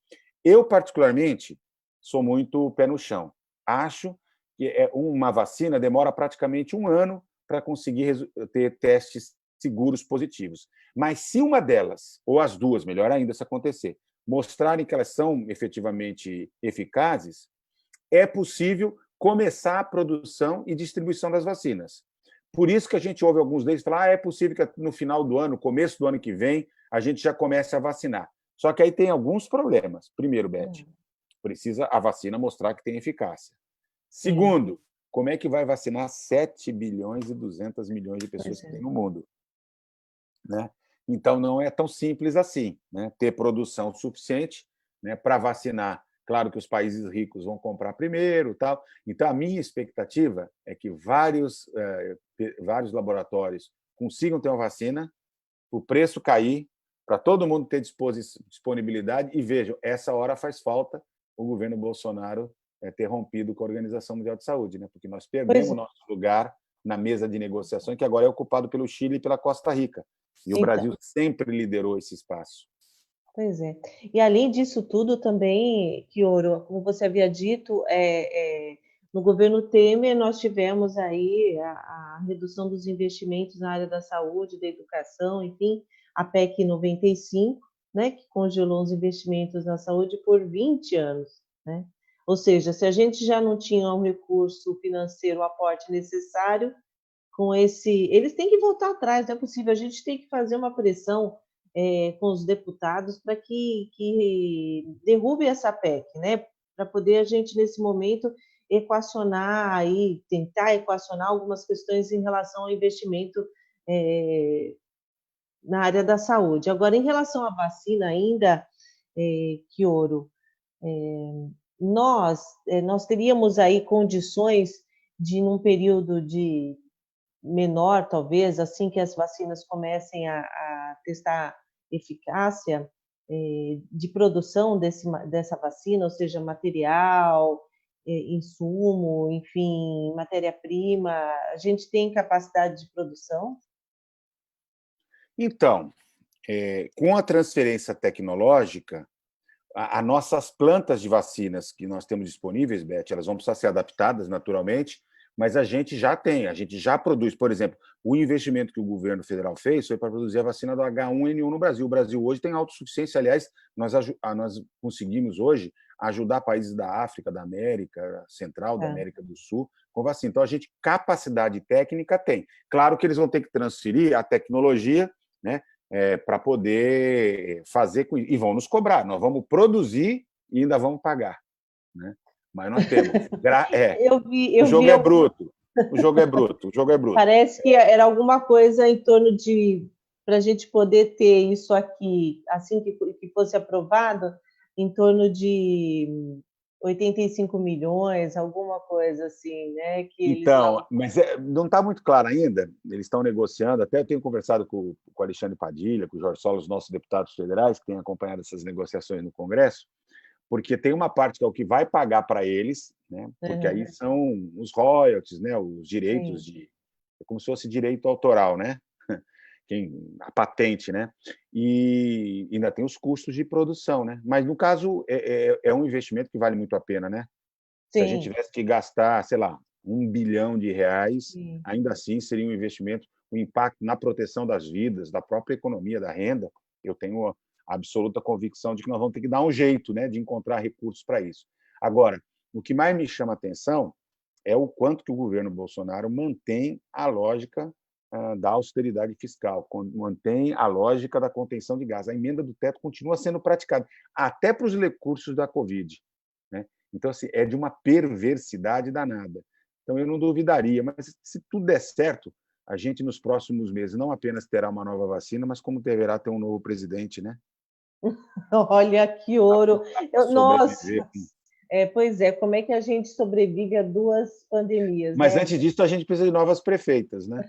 S3: Eu, particularmente, sou muito pé no chão. Acho que uma vacina demora praticamente 1 ano para conseguir ter testes seguros positivos. Mas se uma delas, ou as duas, melhor ainda se acontecer, mostrarem que elas são efetivamente eficazes, é possível começar a produção e distribuição das vacinas. Por isso que a gente ouve alguns deles falar é possível que no final do ano, começo do ano que vem, a gente já comece a vacinar. Só que aí tem alguns problemas. Primeiro, Beth, precisa a vacina mostrar que tem eficácia. Segundo, como é que vai vacinar 7 bilhões e 200 milhões de pessoas que tem no mundo? Né? Então, não é tão simples assim, né? Ter produção suficiente, né, para vacinar Claro que os países ricos vão comprar primeiro, tal. Então, a minha expectativa é que vários laboratórios consigam ter uma vacina, o preço cair, para todo mundo ter disponibilidade. E vejam, essa hora faz falta o governo Bolsonaro ter rompido com a Organização Mundial de Saúde, né? Porque nós perdemos o nosso lugar na mesa de negociações, que agora é ocupado pelo Chile e pela Costa Rica. E o Brasil sempre liderou esse espaço.
S1: Pois é. E além disso tudo também, Kioro, como você havia dito, no governo Temer nós tivemos aí a redução dos investimentos na área da saúde, da educação, enfim, a PEC 95, né, que congelou os investimentos na saúde por 20 anos, né? Ou seja, se a gente já não tinha um recurso financeiro, o aporte necessário, com eles têm que voltar atrás, não é possível, a gente tem que fazer uma pressão com os deputados para que derrube essa PEC, né? Para poder a gente, nesse momento, equacionar aí, tentar equacionar algumas questões em relação ao investimento na área da saúde. Agora, em relação à vacina ainda, Kioro, nós teríamos aí condições de, num período de menor, talvez, assim que as vacinas comecem a testar eficácia de produção dessa vacina, ou seja, material, insumo, enfim, matéria-prima, a gente tem capacidade de produção?
S3: Então, com a transferência tecnológica, as nossas plantas de vacinas que nós temos disponíveis, Beth, elas vão precisar ser adaptadas naturalmente, mas a gente já produz. Por exemplo, o investimento que o governo federal fez foi para produzir a vacina do H1N1 no Brasil. O Brasil hoje tem autossuficiência. Aliás, nós conseguimos hoje ajudar países da África, da América Central, da América do Sul, com vacina. Então, a gente, capacidade técnica tem. Claro que eles vão ter que transferir a tecnologia, né, para poder fazer, e vão nos cobrar. Nós vamos produzir e ainda vamos pagar, né? Mas nós temos. O jogo é bruto. O jogo é bruto. O jogo é bruto.
S1: Parece que era alguma coisa em torno de, para a gente poder ter isso aqui, assim que fosse aprovado, em torno de 85 milhões, alguma coisa assim, né?
S3: Então, mas não está muito claro ainda. Eles estão negociando. Até eu tenho conversado com o Alexandre Padilha, com o Jorge Soros, nossos deputados federais, que têm acompanhado essas negociações no Congresso, porque tem uma parte que é o que vai pagar para eles, né? Porque aí são os royalties, né? Os direitos é como se fosse direito autoral, né? A patente, né? E ainda tem os custos de produção, né? Mas no caso é um investimento que vale muito a pena, né? Sim. Se a gente tivesse que gastar, sei lá, R$1 bilhão, ainda assim seria um investimento, um impacto na proteção das vidas, da própria economia, da renda. Eu tenho a absoluta convicção de que nós vamos ter que dar um jeito, né, de encontrar recursos para isso. Agora, o que mais me chama a atenção é o quanto que o governo Bolsonaro mantém a lógica da austeridade fiscal, mantém a lógica da contenção de gastos. A emenda do teto continua sendo praticada, até para os recursos da Covid, né? Então, assim, é de uma perversidade danada. Então, eu não duvidaria, mas se tudo der certo, a gente, nos próximos meses, não apenas terá uma nova vacina, mas como deverá ter um novo presidente, né?
S1: Olha, que ouro! Nossa! Pois é, como é que a gente sobrevive a 2 pandemias?
S3: Mas, antes disso, a gente precisa de novas prefeitas, né?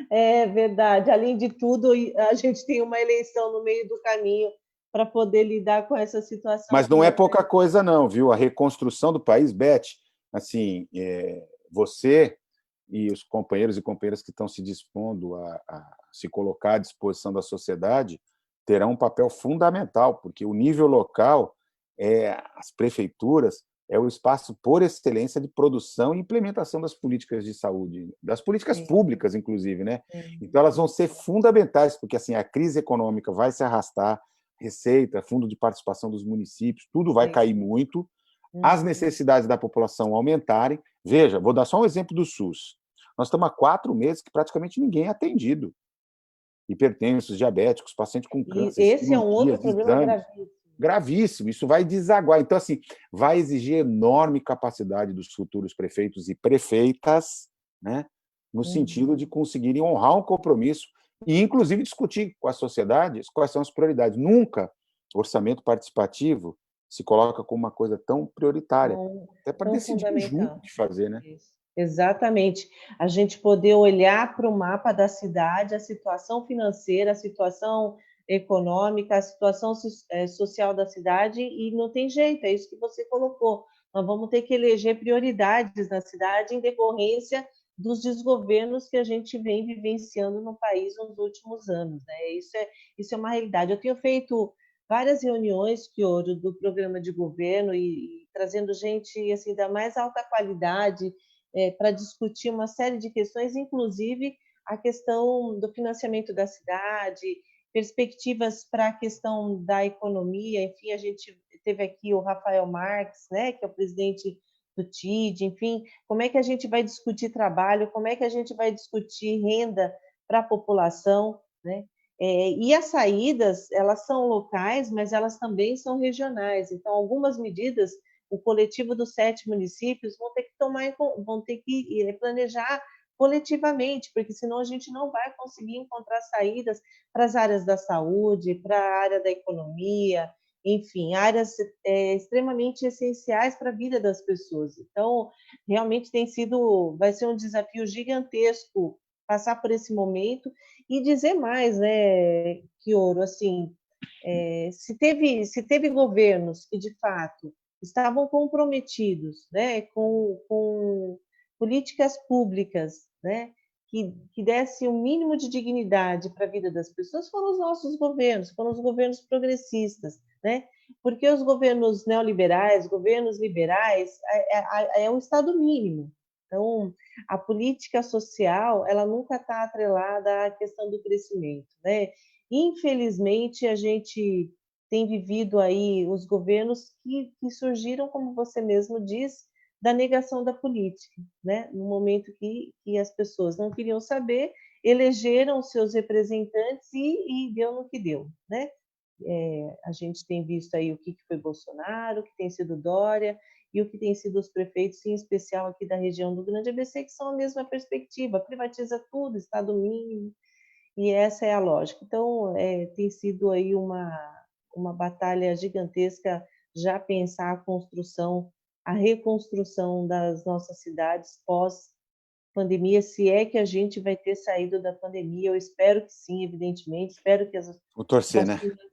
S1: É verdade. Além de tudo, a gente tem uma eleição no meio do caminho para poder lidar com essa situação.
S3: Mas não é pouca coisa, não, viu? A reconstrução do país, Beth, assim, você e os companheiros e companheiras que estão se dispondo a se colocar à disposição da sociedade terão um papel fundamental, porque o nível local, as prefeituras, é o espaço por excelência de produção e implementação das políticas de saúde, das políticas públicas, inclusive, né? Então, elas vão ser fundamentais, porque assim a crise econômica vai se arrastar, receita, fundo de participação dos municípios, tudo vai cair muito, as necessidades da população aumentarem. Veja, vou dar só um exemplo do SUS. Nós estamos há 4 meses que praticamente ninguém é atendido. Hipertensos, diabéticos, pacientes com câncer.
S1: Esse é um outro problema gravíssimo.
S3: Gravíssimo, isso vai desaguar. Então, assim, vai exigir enorme capacidade dos futuros prefeitos e prefeitas, né, no sentido de conseguirem honrar um compromisso e, inclusive, discutir com a sociedade quais são as prioridades. Nunca orçamento participativo se coloca como uma coisa tão prioritária, até para
S1: Tão
S3: decidir junto o
S1: fundamental.
S3: que fazer, né?
S1: Isso. Exatamente. A gente poder olhar para o mapa da cidade, a situação financeira, a situação econômica, a situação social da cidade, e não tem jeito, é isso que você colocou. Nós vamos ter que eleger prioridades na cidade em decorrência dos desgovernos que a gente vem vivenciando no país nos últimos anos, né? Isso é uma realidade. Eu tenho feito várias reuniões, Kioro, do programa de governo e trazendo gente assim da mais alta qualidade para discutir uma série de questões, inclusive a questão do financiamento da cidade, perspectivas para a questão da economia. Enfim, a gente teve aqui o Rafael Marques, né, que é o presidente do TID. Enfim, como é que a gente vai discutir trabalho, como é que a gente vai discutir renda para a população, né? E as saídas, elas são locais, mas elas também são regionais. Então, algumas medidas, o coletivo dos 7 municípios vão ter que vão ter que planejar coletivamente, porque senão a gente não vai conseguir encontrar saídas para as áreas da saúde, para a área da economia, enfim, áreas extremamente essenciais para a vida das pessoas. Então, realmente vai ser um desafio gigantesco passar por esse momento e dizer mais, né, Kioro, assim, se teve governos que, de fato, estavam comprometidos, né, com políticas públicas, né, que desse um mínimo de dignidade para a vida das pessoas, foram os nossos governos, foram os governos progressistas, né? Porque os governos neoliberais, governos liberais, é o Estado mínimo. Então, a política social, ela nunca está atrelada à questão do crescimento, né? Infelizmente, a gente tem vivido aí os governos que surgiram, como você mesmo diz, da negação da política, né? No momento que as pessoas não queriam saber, elegeram seus representantes e deu no que deu, né? A gente tem visto aí o que foi Bolsonaro, o que tem sido Dória e o que tem sido os prefeitos, em especial aqui da região do Grande ABC, que são a mesma perspectiva, privatiza tudo, Estado mínimo, e essa é a lógica. Então, tem sido aí uma batalha gigantesca já pensar a reconstrução das nossas cidades pós-pandemia, se é que a gente vai ter saído da pandemia. Eu espero que sim, evidentemente, espero que as
S3: Vou torcer, né?
S1: vacinas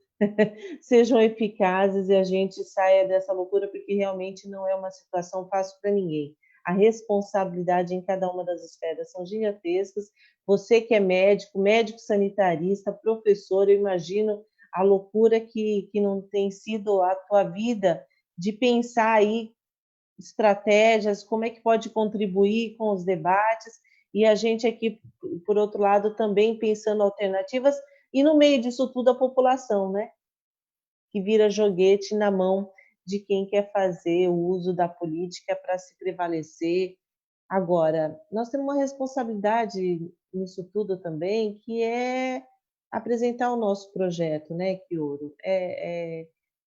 S1: sejam eficazes e a gente saia dessa loucura, porque realmente não é uma situação fácil para ninguém. A responsabilidade em cada uma das esferas são gigantescas. Você que é médico sanitarista, professor, eu imagino a loucura que não tem sido a tua vida de pensar aí estratégias, como é que pode contribuir com os debates, e a gente aqui, por outro lado, também pensando alternativas, e no meio disso tudo a população, né? Que vira joguete na mão de quem quer fazer o uso da política para se prevalecer. Agora, nós temos uma responsabilidade nisso tudo também, que é apresentar o nosso projeto, né, Kioro?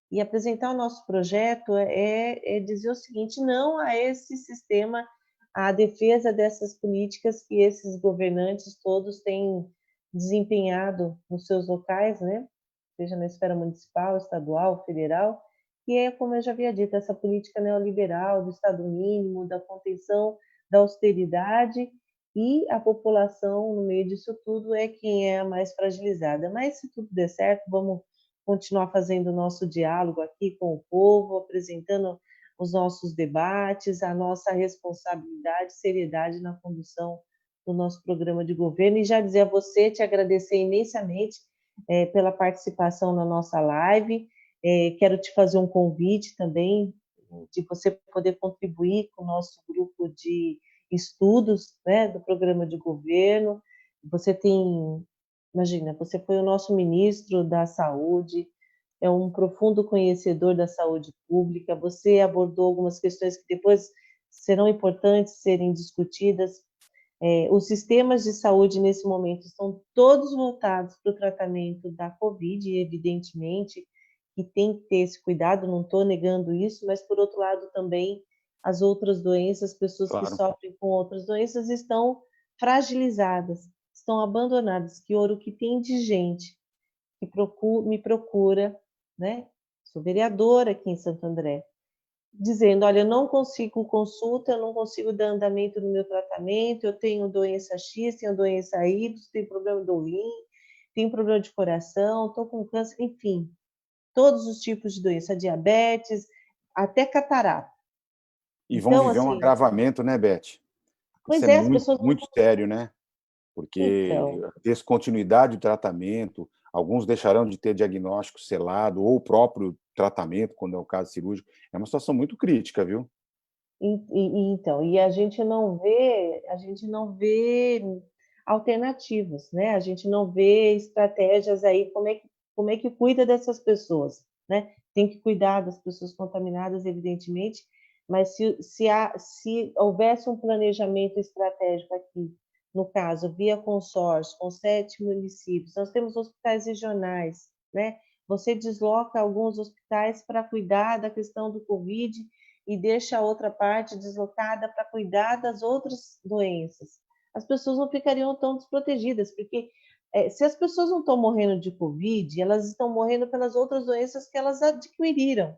S1: E apresentar o nosso projeto é dizer o seguinte: não a esse sistema, a defesa dessas políticas que esses governantes todos têm desempenhado nos seus locais, né? Seja na esfera municipal, estadual, federal, que é, como eu já havia dito, essa política neoliberal do Estado mínimo, da contenção, da austeridade, e a população, no meio disso tudo, é quem é a mais fragilizada. Mas, se tudo der certo, vamos continuar fazendo o nosso diálogo aqui com o povo, apresentando os nossos debates, a nossa responsabilidade, seriedade na condução do nosso programa de governo. E já dizer a você, te agradecer imensamente pela participação na nossa live. Quero te fazer um convite também de você poder contribuir com o nosso grupo de estudos, né, do programa de governo. Imagina, você foi o nosso ministro da Saúde, é um profundo conhecedor da saúde pública, você abordou algumas questões que depois serão importantes serem discutidas. Os sistemas de saúde, nesse momento, estão todos voltados para o tratamento da Covid, e, evidentemente, que tem que ter esse cuidado, não estou negando isso, mas, por outro lado, também as outras doenças, pessoas que
S3: Claro.
S1: sofrem com outras doenças estão fragilizadas, estão abandonadas. Que ouro que tem de gente que me procura, né, sou vereadora aqui em Santo André, dizendo, olha, eu não consigo consulta, eu não consigo dar andamento no meu tratamento, eu tenho doença X, tenho doença Y, tenho problema do rim, tenho problema de coração, estou com câncer, enfim, todos os tipos de doença, diabetes, até catarata.
S3: E vão
S1: Então,
S3: viver um
S1: assim,
S3: agravamento, né, Beth? Isso
S1: pois
S3: é
S1: é, as
S3: muito,
S1: pessoas não...
S3: muito sério, né? Porque
S1: Então,
S3: descontinuidade do tratamento, alguns deixarão de ter diagnóstico selado ou o próprio tratamento, quando é o caso cirúrgico. É uma situação muito crítica, viu?
S1: então, e a gente não vê alternativas, né? A gente não vê estratégias aí, como é que cuida dessas pessoas, né? Tem que cuidar das pessoas contaminadas, evidentemente, mas se houvesse um planejamento estratégico aqui, no caso, via consórcio, com 7 municípios, nós temos hospitais regionais, né? Você desloca alguns hospitais para cuidar da questão do Covid e deixa a outra parte deslocada para cuidar das outras doenças. As pessoas não ficariam tão desprotegidas, porque se as pessoas não estão morrendo de Covid, elas estão morrendo pelas outras doenças que elas adquiriram,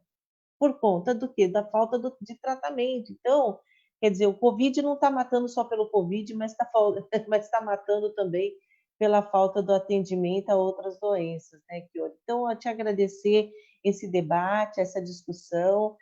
S1: por conta do quê? Da falta de tratamento. Então, quer dizer, o Covid não está matando só pelo Covid, mas está mas tá matando também pela falta do atendimento a outras doenças, né, Kiori? Então, eu te agradecer esse debate, essa discussão,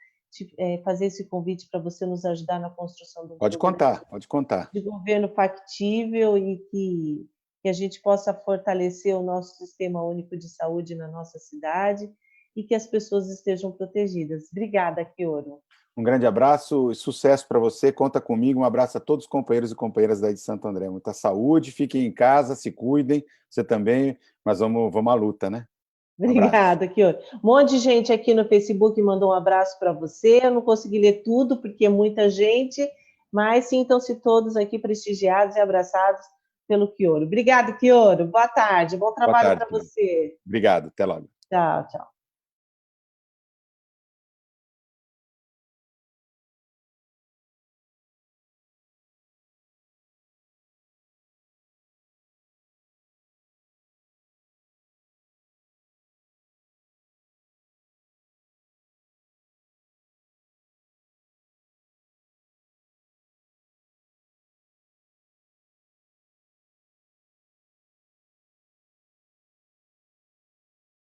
S1: fazer esse convite para você nos ajudar na construção do
S3: Pode
S1: programa
S3: contar, pode contar.
S1: de governo factível e que a gente possa fortalecer o nosso sistema único de saúde na nossa cidade e que as pessoas estejam protegidas. Obrigada, Kioro.
S3: Um grande abraço e sucesso para você. Conta comigo. Um abraço a todos os companheiros e companheiras daí de Santo André. Muita saúde, fiquem em casa, se cuidem, você também, mas vamos à luta, né? Um abraço.
S1: Obrigada, Kioro. Um monte de gente aqui no Facebook mandou um abraço para você. Eu não consegui ler tudo, porque é muita gente, mas sintam-se todos aqui prestigiados e abraçados pelo Kioro. Obrigada, Kioro. Boa tarde. Bom
S3: Boa
S1: trabalho
S3: tarde,
S1: para
S3: querido.
S1: você.
S3: Obrigado. Até logo.
S1: Tchau, tchau.